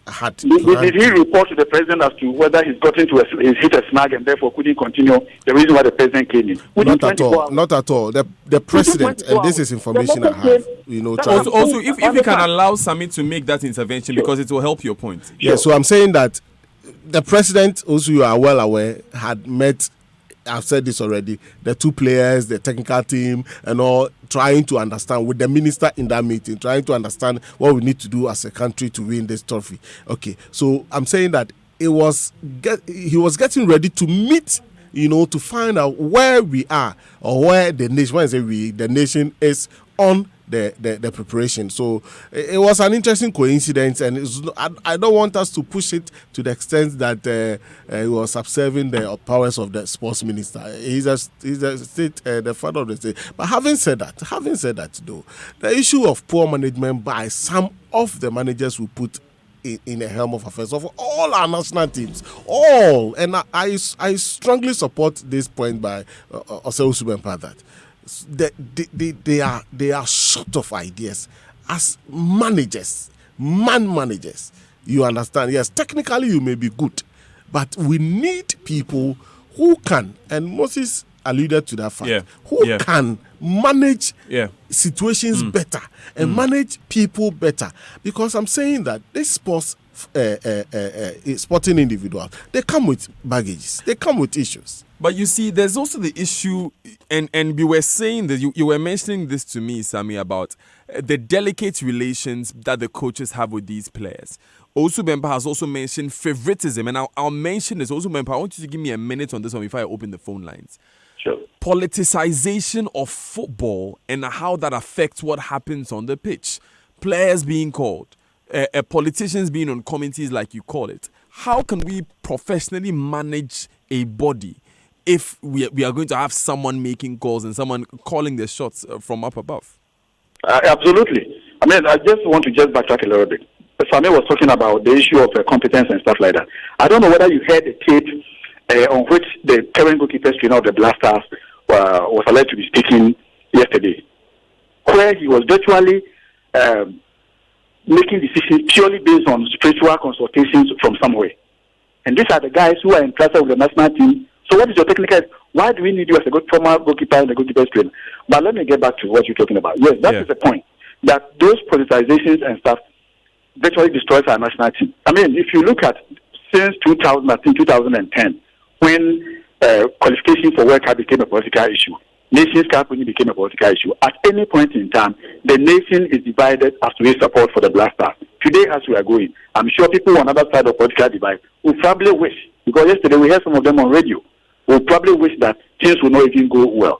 had. Did he report to the president as to whether he's gotten to he's hit a snag and therefore couldn't continue? The reason why the president came in. Not at all. Not at all. The president, and this is information I have. Also, if you can allow Sami to make that intervention, because it will help your point. Yeah. So I'm saying that the president, also you are well aware, had met. I've said this already, the two players, the technical team, and all, trying to understand with the minister in that meeting, trying to understand what we need to do as a country to win this trophy. Okay, so I'm saying that he was getting ready to meet, to find out where we are or where the nation, when I say we, the nation is on the preparation. So it was an interesting coincidence, and I don't want us to push it to the extent that he was subserving the powers of the sports minister. He's a state, the father of the state. But having said that, though, the issue of poor management by some of the managers we put in the helm of affairs of all our national teams, all, and I strongly support this point by Osei that. They are short of ideas as managers, managers. You understand? Yes, technically you may be good, but we need people who can, and Moses alluded to that fact, who can manage situations better and manage people better. Because I'm saying that this sporting individuals, they come with baggages, they come with issues. But you see, there's also the issue, and we were saying that you were mentioning this to me, Sami, about the delicate relations that the coaches have with these players. Osu Bempah has also mentioned favoritism, and I'll mention this. Osu Bempah, I want you to give me a minute on this one before I open the phone lines. Sure. Politicization of football and how that affects what happens on the pitch. Players being called, politicians being on committees like you call it. How can we professionally manage a body if we are going to have someone making calls and someone calling the shots from up above? Absolutely. I mean, I just want to backtrack a little bit. Sami was talking about the issue of competence and stuff like that. I don't know whether you heard the tape on which the current goalkeeper trainer of the Black Stars was allowed to be speaking yesterday, where he was virtually making decisions purely based on spiritual consultations from somewhere. And these are the guys who are in class with the national team. So what is your technical? Why do we need you as a good former goalkeeper and the goalkeeper trainer? But let me get back to what you're talking about. Yes, that is the point. That those politicizations and stuff virtually destroys our national team. I mean, if you look at since 2010, when qualification for World Cup became a political issue, Nations Cup when it became a political issue, at any point in time, the nation is divided as to its support for the Black Stars. Today, as we are going, I'm sure people on the other side of political divide will probably wish, because yesterday we heard some of them on radio, will probably wish that things will not even go well.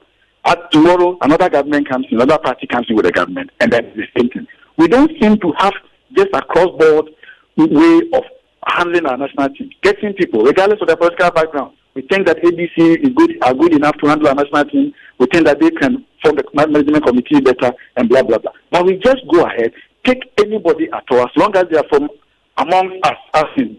Tomorrow, another government comes in, another party comes in with the government, and that's the same thing. We don't seem to have just a cross-board way of handling our national team, getting people, regardless of their political background, We think that ABC are good enough to handle our national team. We think that they can form the management committee better and blah, blah, blah. But we just go ahead, take anybody at all, as long as they are from among us in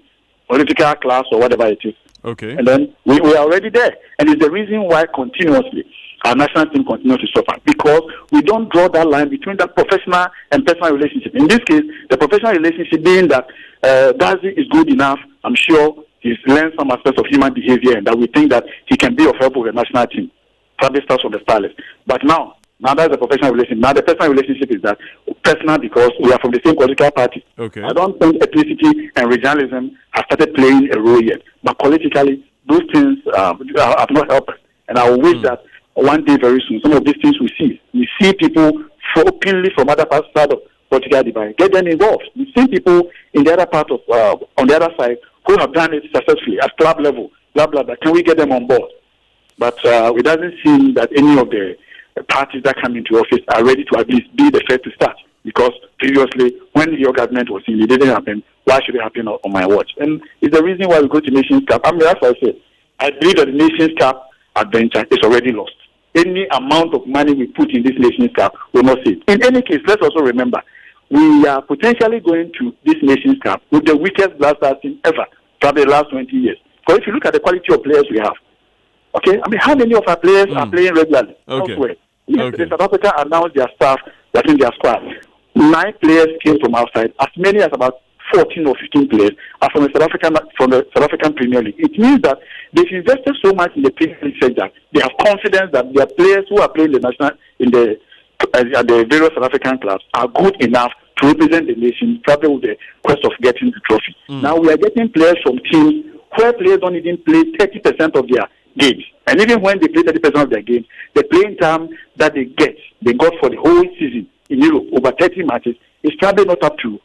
political class or whatever it is. Okay. And then we are already there. And it's the reason why continuously our national team continues to suffer, because we don't draw that line between that professional and personal relationship. In this case, the professional relationship being that Dazi is good enough, I'm sure he's learned some aspects of human behavior and that we think that he can be of help with the national team. Probably starts from the stylist. But now that's the professional relationship. Now the personal relationship is that personal because we are from the same political party. Okay. I don't think ethnicity and regionalism have started playing a role yet. But politically, those things have not helped. And I wish that one day very soon, some of these things we see people openly from other parts of political divide, get them involved. We see people in the other part of, on the other side, who have done it successfully at club level, blah, blah, blah. Can we get them on board? But it doesn't seem that any of the parties that come into office are ready to at least be the first to start. Because previously, when your government was in, it didn't happen. Why should it happen on my watch? And it's the reason why we go to Nations Cup. I mean, that's what I said. I believe that the Nations Cup adventure is already lost. Any amount of money we put in this Nations Cup will not save. In any case, let's also remember, we are potentially going to this Nations Cup with the weakest Black Stars team ever, probably the last 20 years. Because if you look at the quality of players we have, okay, I mean, how many of our players are playing regularly elsewhere? Yesterday, South Africa announced their staff that in their squad, 9 players came from outside. As many as about 14 or 15 players are from the South African Premier League. It means that they've invested so much in the Premier League sector. They have confidence that their players who are playing the various South African clubs are good enough to represent the nation, probably with the quest of getting the trophy. Now we are getting players from teams where players don't even play 30% of their games. And even when they play 30% of their games, the playing time that they got for the whole season in Europe, over 30 matches, is probably not up to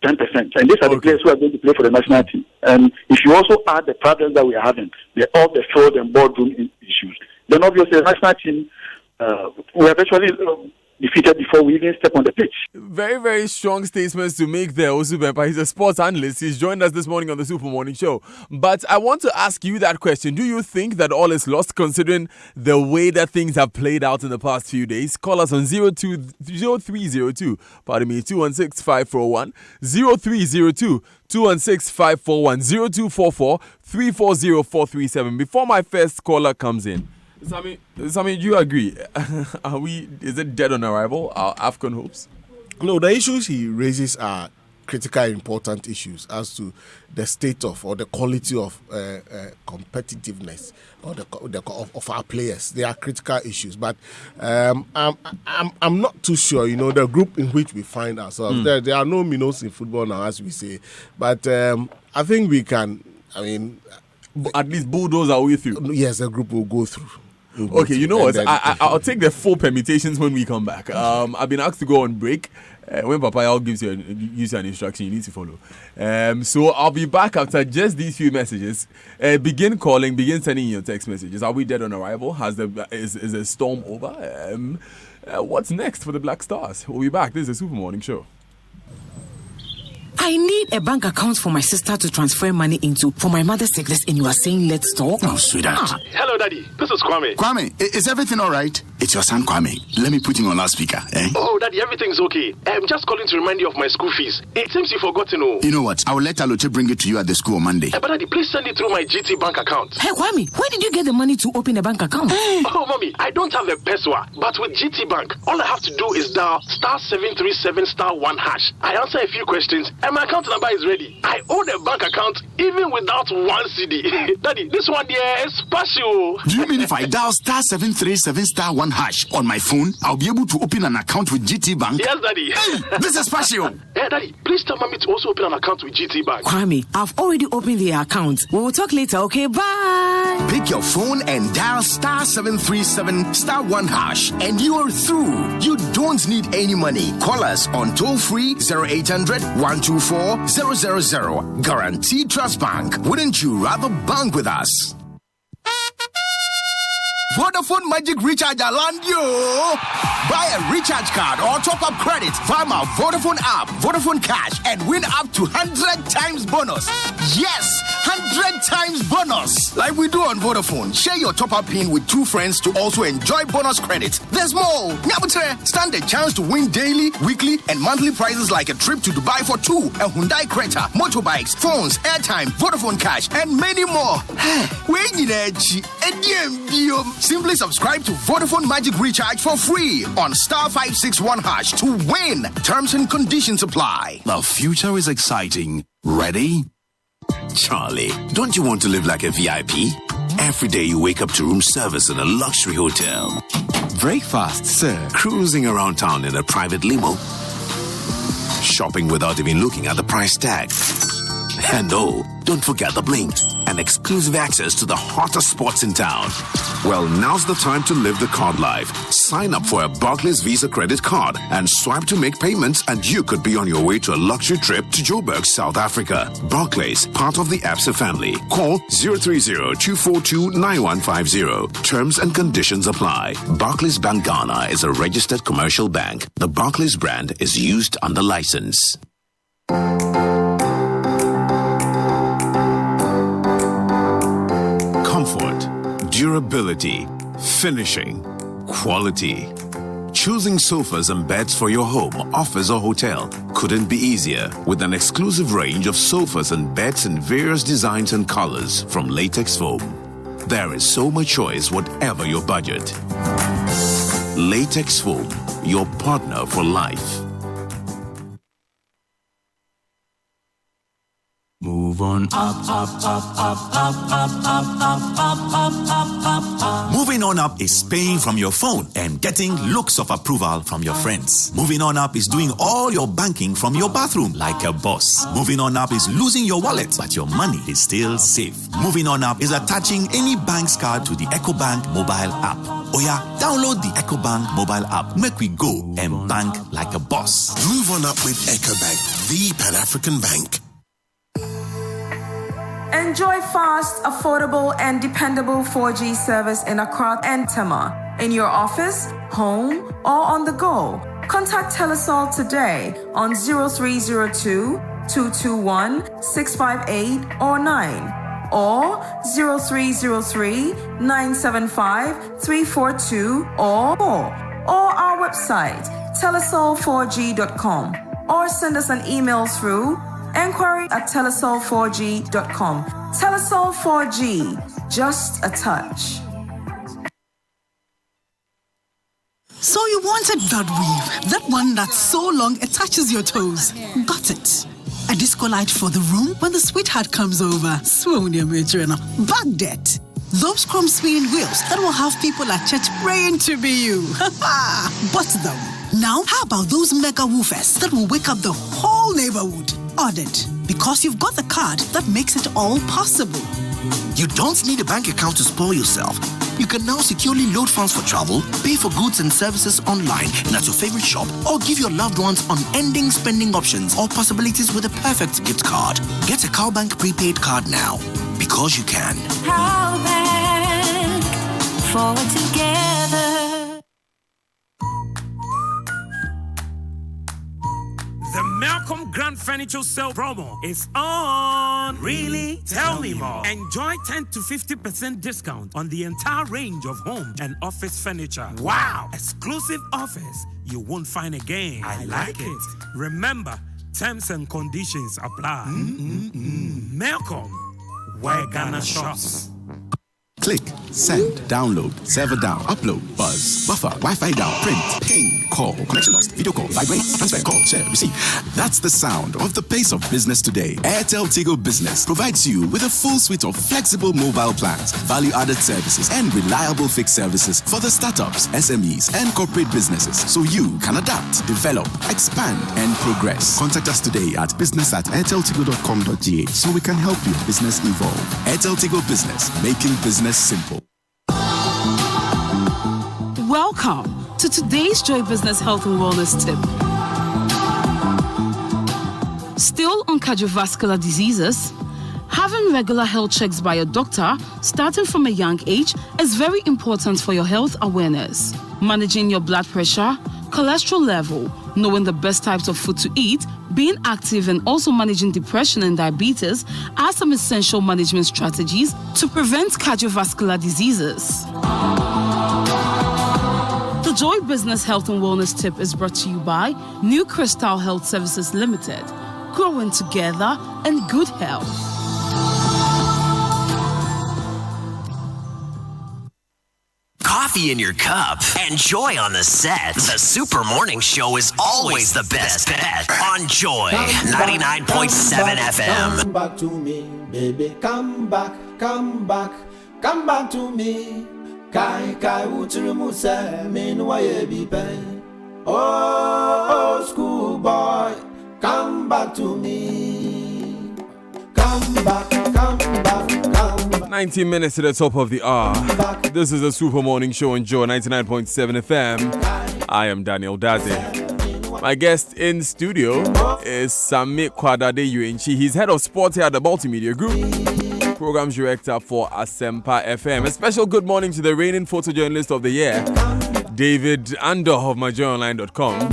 10%. And these are the players who are going to play for the national team. And if you also add the problems that we are having, the off the field and boardroom issues, then obviously the national team we have actually defeated before we even step on the pitch. Very, very strong statements to make there, Osu Bempa. He's a sports analyst. He's joined us this morning on the Super Morning Show. But I want to ask you that question. Do you think that all is lost considering the way that things have played out in the past few days? Call us on 0302, 216-541, 0302 216-541, 0244 340 437. Before my first caller comes in, Sammy, do you agree? Is it dead on arrival, our AFCON hopes? No, the issues he raises are critical, important issues as to the state of or the quality of competitiveness or of our players. They are critical issues, but I'm not too sure. You know, the group in which we find ourselves, there are no minnows in football now, as we say. But I think we can. I mean, at least bulldoze our way through. Yes, the group will go through. Okay, you know what? I'll take the full permutations when we come back. I've been asked to go on break. When Papayao gives you an instruction, you need to follow. So I'll be back after just these few messages. Begin calling, begin sending your text messages. Are we dead on arrival? Is the storm over? What's next for the Black Stars? We'll be back. This is a Super Morning Show. I need a bank account for my sister to transfer money into for my mother's sickness, and you are saying let's talk? Oh, sweetheart. Hello, Daddy. This is Kwame. Kwame, is everything all right? It's your son, Kwame. Let me put him on loudspeaker, eh? Oh, Daddy, everything's okay. I'm just calling to remind you of my school fees. It seems you forgot to know. You know what? I will let Aloche bring it to you at the school on Monday. But Daddy, please send it through my GT bank account. Hey, Kwame, where did you get the money to open a bank account? Oh, Mommy, I don't have a PESWA, but with GT Bank, all I have to do is dial *737*1#. I answer a few questions, and my account number is ready. I own a bank account even without one CD. Daddy, this one here is special. Do you mean if I dial *737*1# on my phone, I'll be able to open an account with GT Bank? Yes, Daddy. Hey, this is special. Hey, Daddy, please tell Mommy to also open an account with GT Bank. Kwame, I've already opened the account. We will talk later, okay? Bye. Pick your phone and dial *737*1#, and you're through. You don't need any money. Call us on toll-free 0800 124 000. Guaranteed Trust Bank. Wouldn't you rather bank with us? Vodafone Magic Recharge land yo! Buy a recharge card or top up credit via our Vodafone app, Vodafone Cash, and win up to 100 times bonus. Yes, 100 times times bonus. Like we do on Vodafone. Share your top-up pin with 2 friends to also enjoy bonus credits. There's more. Nyabutre, stand a chance to win daily, weekly, and monthly prizes like a trip to Dubai for 2, a Hyundai Creta, motorbikes, phones, airtime, Vodafone cash, and many more. Simply subscribe to Vodafone Magic Recharge for free on *561# to win. Terms and conditions apply. The future is exciting. Ready? Charlie, don't you want to live like a VIP? Every day you wake up to room service in a luxury hotel. Breakfast, sir. Cruising around town in a private limo. Shopping without even looking at the price tag. And oh, don't forget the bling and exclusive access to the hottest spots in town. Well, now's the time to live the card life. Sign up for a Barclays Visa credit card and swipe to make payments, and you could be on your way to a luxury trip to Joburg, South Africa. Barclays, part of the Absa family. Call 030-242-9150. Terms and conditions apply. Barclays Bank Ghana is a registered commercial bank. The Barclays brand is used under license. Comfort, durability, finishing, quality. Choosing sofas and beds for your home, office, or hotel couldn't be easier with an exclusive range of sofas and beds in various designs and colors from Latex Foam. There is so much choice, whatever your budget. Latex Foam, your partner for life. Move on up, up, up, up, up, up, up, up, up, up, up, up, up. Moving on up is paying from your phone and getting looks of approval from your friends. Moving on up is doing all your banking from your bathroom like a boss. Moving on up is losing your wallet, but your money is still safe. Moving on up is attaching any bank's card to the EcoBank mobile app. Oh yeah, download the EcoBank mobile app. Make we go and bank like a boss. Move on up with EcoBank, the Pan-African bank. Enjoy fast, affordable, and dependable 4G service in Accra and Tema. In your office, home, or on the go. Contact Telesol today on 0302-221-658 or 9 or 0303-975-342 or our website telesol4g.com or send us an email through enquiry@telesol4g.com. Telesol 4G, just a touch. So you wanted that weave, that one that's so long it touches your toes. Got it. A disco light for the room when the sweetheart comes over. Swoon, bagged it. Those chrome spinning wheels that will have people at church praying to be you. But though, now how about those mega woofers that will wake up the whole neighborhood? Ordered, because you've got the card that makes it all possible. You don't need a bank account to spoil yourself. You can now securely load funds for travel, pay for goods and services online and at your favorite shop, or give your loved ones unending spending options or possibilities with a perfect gift card. Get a CowBank prepaid card now, because you can. CowBank, forward together. The Malcolm Grand Furniture Sale promo is on. Really? Tell me more. Enjoy 10 to 50% discount on the entire range of home and office furniture. Wow! Exclusive offers you won't find again. I like it. Remember, terms and conditions apply. Malcolm, where Ghana shops. Click, send, download, server down, upload, buzz, buffer, Wi-Fi down, print, ping, call, connection lost, video call, vibrate, transfer, call, share, receive. That's the sound of the pace of business today. Airtel Tigo Business provides you with a full suite of flexible mobile plans, value-added services, and reliable fixed services for the startups, SMEs, and corporate businesses, so you can adapt, develop, expand, and progress. Contact us today at business@airteltigo.com.gh so we can help your business evolve. Airtel Tigo Business, making business simple. Welcome to today's Joy Business Health and Wellness Tip. Still on cardiovascular diseases, having regular health checks by a doctor starting from a young age is very important for your health awareness. Managing your blood pressure, cholesterol level, Knowing the best types of food to eat, being active, and also managing depression and diabetes are some essential management strategies to prevent cardiovascular diseases. The Joy Business Health and Wellness Tip is brought to you by New Crystal Health Services Limited. Growing together in good health. Coffee in your cup and Joy on the set. The Super Morning Show is always the best bet on Joy 99.7 FM. Come back to me, baby. Come back, come back, come back to me. Kai utru musa menwa ye bi pen. Oh, school boy, come back to me. Come back, come back, come back. 19 minutes to the top of the hour. This is the Super Morning Show on Joy 99.7 FM. I am Daniel Daze. My guest in studio is Sammy Kwadade Yuenchi. He's head of sports here at the Multimedia Group, programs director for Asamoah FM. A special good morning to the reigning photojournalist of the year, David Andor of MyJoyOnline.com.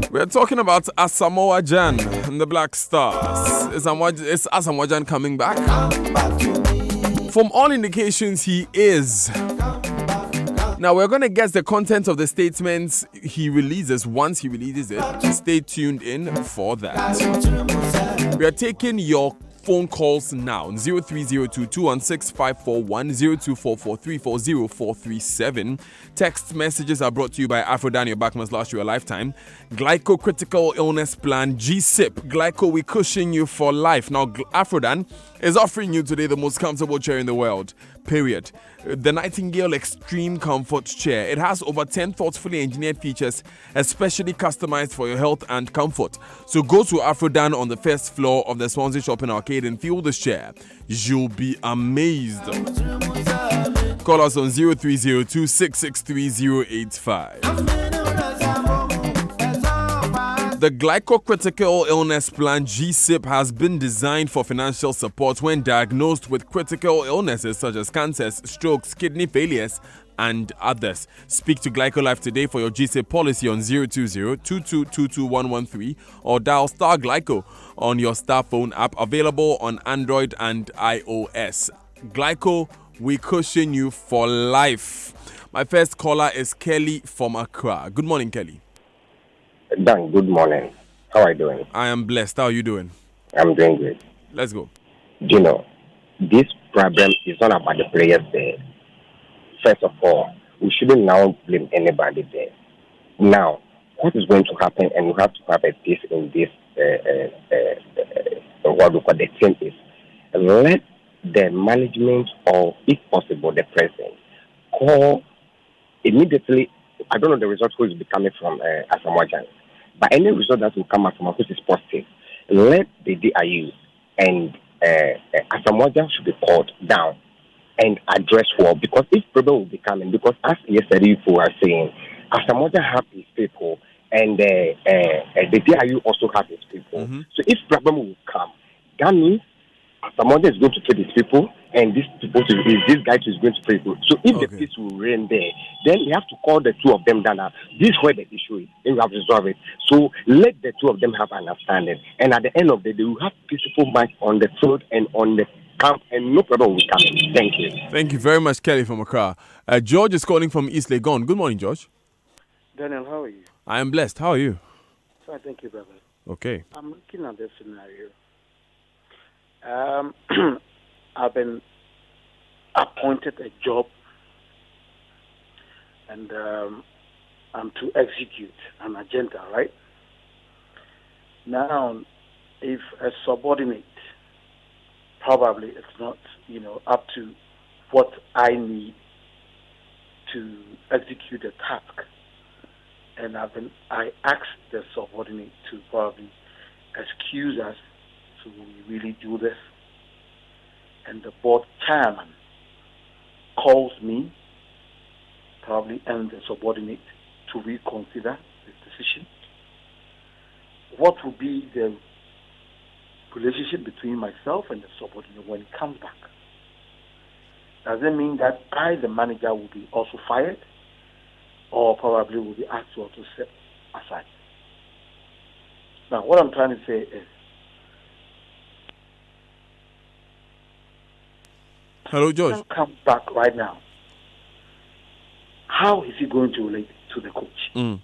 We're talking about Asamoah Gyan and the Black Stars. Is Asamoah Gyan coming back? From all indications, he is. Now, we're going to guess the content of the statements he releases once he releases it. Stay tuned in for that. We are taking your phone calls now. 0302-216-541, Text messages are brought to you by Aphrodite, your back must last you a lifetime. Glyco Critical Illness Plan, GSIP. Glyco, we cushion you for life. Now, Aphrodite is offering you today the most comfortable chair in the world. Period. The Nightingale Extreme Comfort Chair. It has over 10 thoughtfully engineered features, especially customized for your health and comfort. So go to Aphrodite on the first floor of the Swansea Shopping Arcade and feel this chair. You'll be amazed. Call us on 0302-663-085. The Glyco Critical Illness Plan GSIP has been designed for financial support when diagnosed with critical illnesses such as cancers, strokes, kidney failures, and others. Speak to Glyco Life today for your GSIP policy on 020-2222-113 or dial Star Glyco on your Star phone app, available on Android and iOS. Glyco, we cushion you for life. My first caller is Kelly from Accra. Good morning, Kelly. Dan, good morning. How are you doing? I am blessed. How are you doing? I'm doing great. Let's go. You know, this problem is not about the players there. First of all, we shouldn't now blame anybody there. Now, what is going to happen, and we have to have a this in this, what we call the thing is, let the management or, if possible, the president call immediately. I don't know the result who is becoming from Asamoah Gyan, but any result that will come out from which is positive, let the DIU and Asamoah Gyan should be called down and addressed well, because if problem will be coming, because as yesterday people were saying, Asamoah Gyan have his people and the DIU also have his people. Mm-hmm. So if problem will come, that means Asamoah Gyan is going to pay his people, and this guy is going to pay people. So if the peace will reign there, then we have to call the two of them down. This is where the issue is, and we have to resolve it. So let the two of them have understanding, and at the end of the day, we will have peaceful match on the field and on the camp, and no problem will come. Thank you. Thank you very much, Kelly from Accra. George is calling from East Legon. Good morning, George. Daniel, how are you? I am blessed. How are you? Fine, thank you, brother. Okay. I'm looking at this scenario. I've been appointed a job, and I'm to execute an agenda, right? Now, if a subordinate, probably it's not, up to what I need to execute the task, and I asked the subordinate to probably excuse us to really do this, and the board chairman calls me, probably, and the subordinate to reconsider this decision. What will be the relationship between myself and the subordinate when it comes back? Does it mean that I, the manager, will be also fired? or probably will be asked to step aside. Now, what I'm trying to say is, hello, George. If he comes back right now, how is he going to relate to the coach?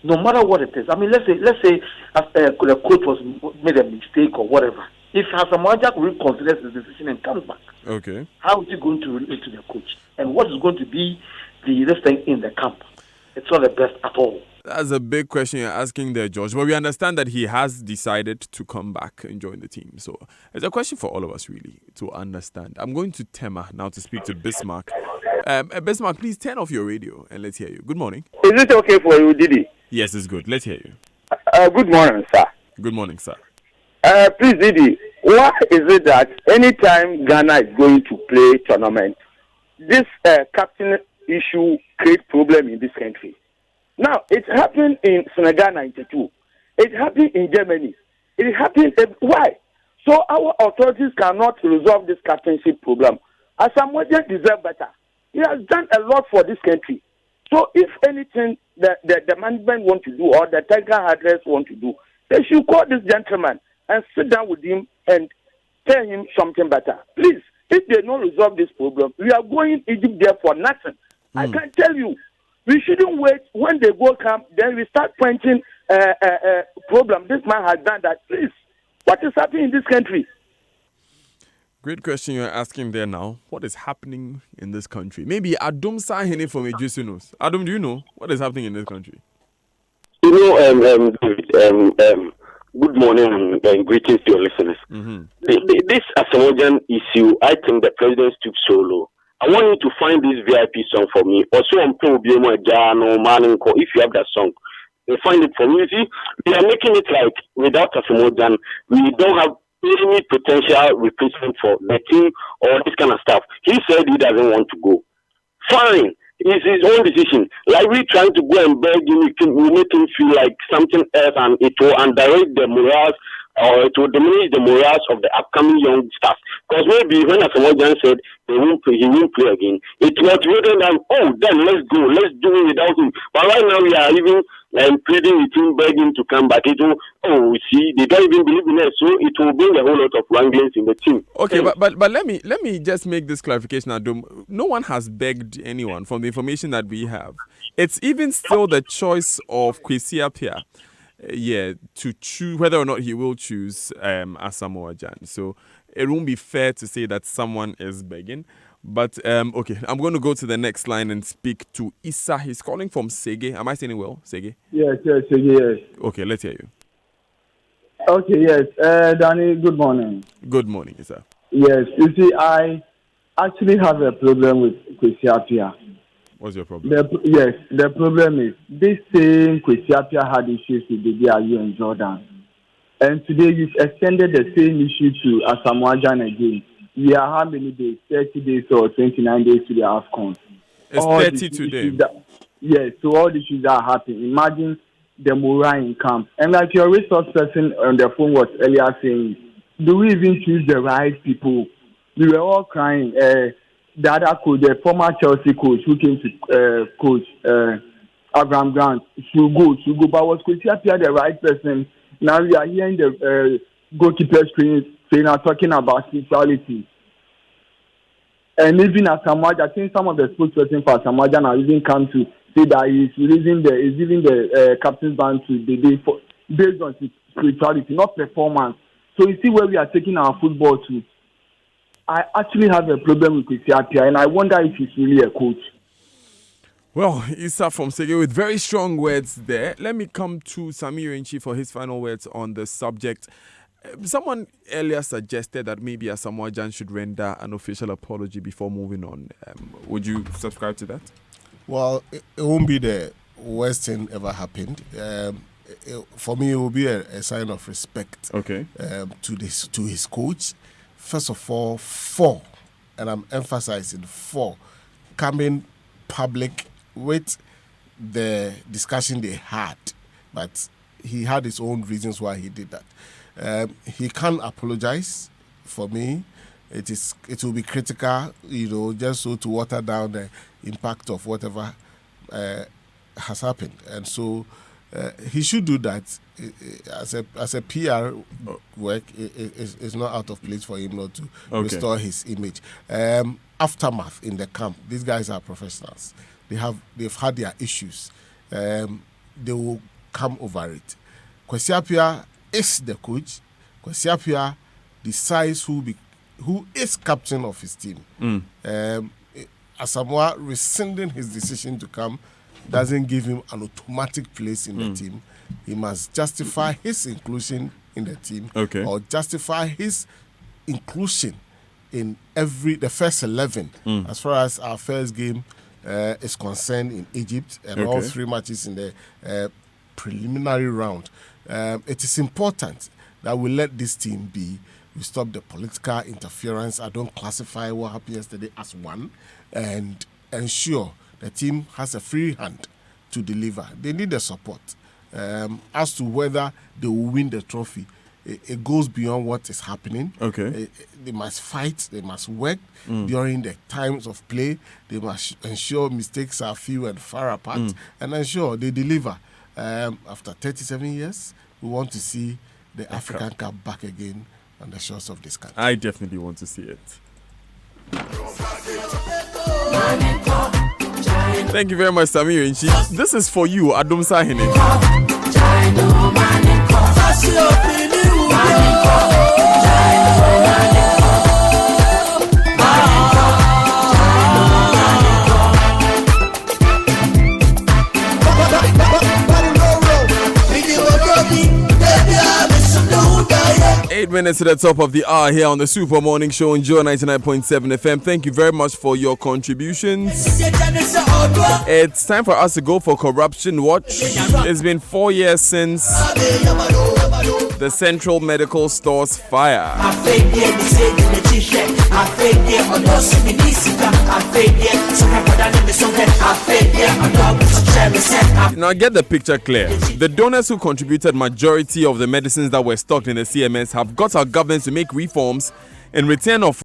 No matter what it is. I mean, let's say the coach was made a mistake or whatever. If Asamoah Gyan reconsiders his decision and comes back, okay, how is he going to relate to the coach? And what is going to be this thing in the camp? It's not the best at all. That's a big question you're asking there, George. But we understand that he has decided to come back and join the team. So it's a question for all of us, really, to understand. I'm going to Tema now to speak to Bismarck. Bismarck, please turn off your radio and let's hear you. Good morning. Is it okay for you, Didi? Yes, it's good. Let's hear you. Good morning, sir. Good morning, sir. Please, Didi, why is it that anytime Ghana is going to play tournament, this captain issue creates problem in this country? Now, it happened in Senegal 92. It happened in Germany. It happened... Why? So our authorities cannot resolve this captainship problem. Asamoah Gyan deserves better. He has done a lot for this country. So if anything the management want to do or the technical address want to do, they should call this gentleman and sit down with him and tell him something better. Please, if they don't resolve this problem, we are going Egypt there for nothing. I can tell you, we shouldn't wait when they go camp, then we start pointing problem. This man has done that. Please, what is happening in this country? Great question you're asking there now. What is happening in this country? Maybe Adum Sahene from Ejusu knows. Adum, do you know what is happening in this country? You know, good morning and greetings to your listeners. This Asamoah Gyan issue, I think the president took so low. I want you to find this VIP song for me. Also, on if you have that song, find it for me. You see, we are making it like without Asamoah Gyan, we don't have any potential replacement for the team or this kind of stuff. He said he doesn't want to go. Fine. It's his own decision. Like we trying to go and beg him, we make him feel like something else and it will underrate the morals or it will diminish the morals of the upcoming young staff. Because maybe when Asamoah Gyan said he won't play again, it motivated them, then let's go, let's do it without him. But right now we are even pleading with him, begging to come back. It will, see, they don't even believe in us, so it will bring a whole lot of wranglings in the team. Okay, but let me just make this clarification, Adum. No one has begged anyone from the information that we have. It's even still the choice of Kwesi Appiah. To choose whether or not he will choose Asamoah Gyan. So it won't be fair to say that someone is begging. But, okay, I'm going to go to the next line and speak to Issa. He's calling from Sege. Am I saying it well, Sege? Yes, Sege, yes. Okay, let's hear you. Okay, yes. Danny, good morning. Good morning, Issa. Yes, you see, I actually have a problem with Kwesi Appiah. What's your problem? The problem is this same Kwesi Appiah had issues with the DRU and Jordan. And today you've extended the same issue to Asamoah Gyan again. We are how many days? 30 days or 29 days to the AFCON. It's 30 today. Yes, so all the issues that happen. Imagine the morale in camp. And like your resource person on the phone was earlier saying, do we even choose the right people? We were all crying. The other coach, the former Chelsea coach who came to coach Abraham Grant, should go. But was Kwesi Appiah the right person? Now we are hearing the goalkeeper trainer talking about spirituality. And even Asamoah Gyan, I think some of the spokesperson for Asamoah Gyan are even come to say that he's giving the captain's band to the day for based on spirituality, not performance. So you see where we are taking our football to. I actually have a problem with Kwesi Appiah, and I wonder if he's really a coach. Well, Issa from Sege with very strong words there. Let me come to Samir Inchi for his final words on the subject. Someone earlier suggested that maybe Asamoah Gyan should render an official apology before moving on. Would you subscribe to that? Well, it won't be the worst thing ever happened. For me, it will be a sign of respect. Okay. To his coach. First of all, 4, and I'm emphasizing 4, coming public with the discussion they had, but he had his own reasons why he did that. He can't apologize for me. it will be critical, just so to water down the impact of whatever has happened. And so he should do that. As a PR work, it's not out of place for him not to restore his image. Aftermath in the camp. These guys are professionals. They've had their issues. They will come over it. Kwesi Appiah is the coach. Kwesi Appiah decides who is captain of his team. Asamoah rescinding his decision to come doesn't give him an automatic place in the team. He must justify his inclusion in the team or justify his inclusion in the first 11 as far as our first game is concerned in Egypt and all 3 matches in the preliminary round. It is important that we let this team be. We stop the political interference. I don't classify what happened yesterday as one, and ensure the team has a free hand to deliver. They need the support. As to whether they will win the trophy, it goes beyond what is happening. They must fight. They must work during the times of play. They must ensure mistakes are few and far apart, and ensure they deliver. After 37 years, we want to see the African Cup back again on the shores of this country. I definitely want to see it. Thank you very much, Samir Inchi. This is for you, Adum Sahine. 8 minutes to the top of the hour here on the Super Morning Show on Joy 99.7 FM. Thank you very much for your contributions. It's time for us to go for Corruption Watch. It's been 4 years since the Central Medical Stores fire. Now get the picture clear. The donors who contributed majority of the medicines that were stocked in the CMS have got our government to make reforms in return of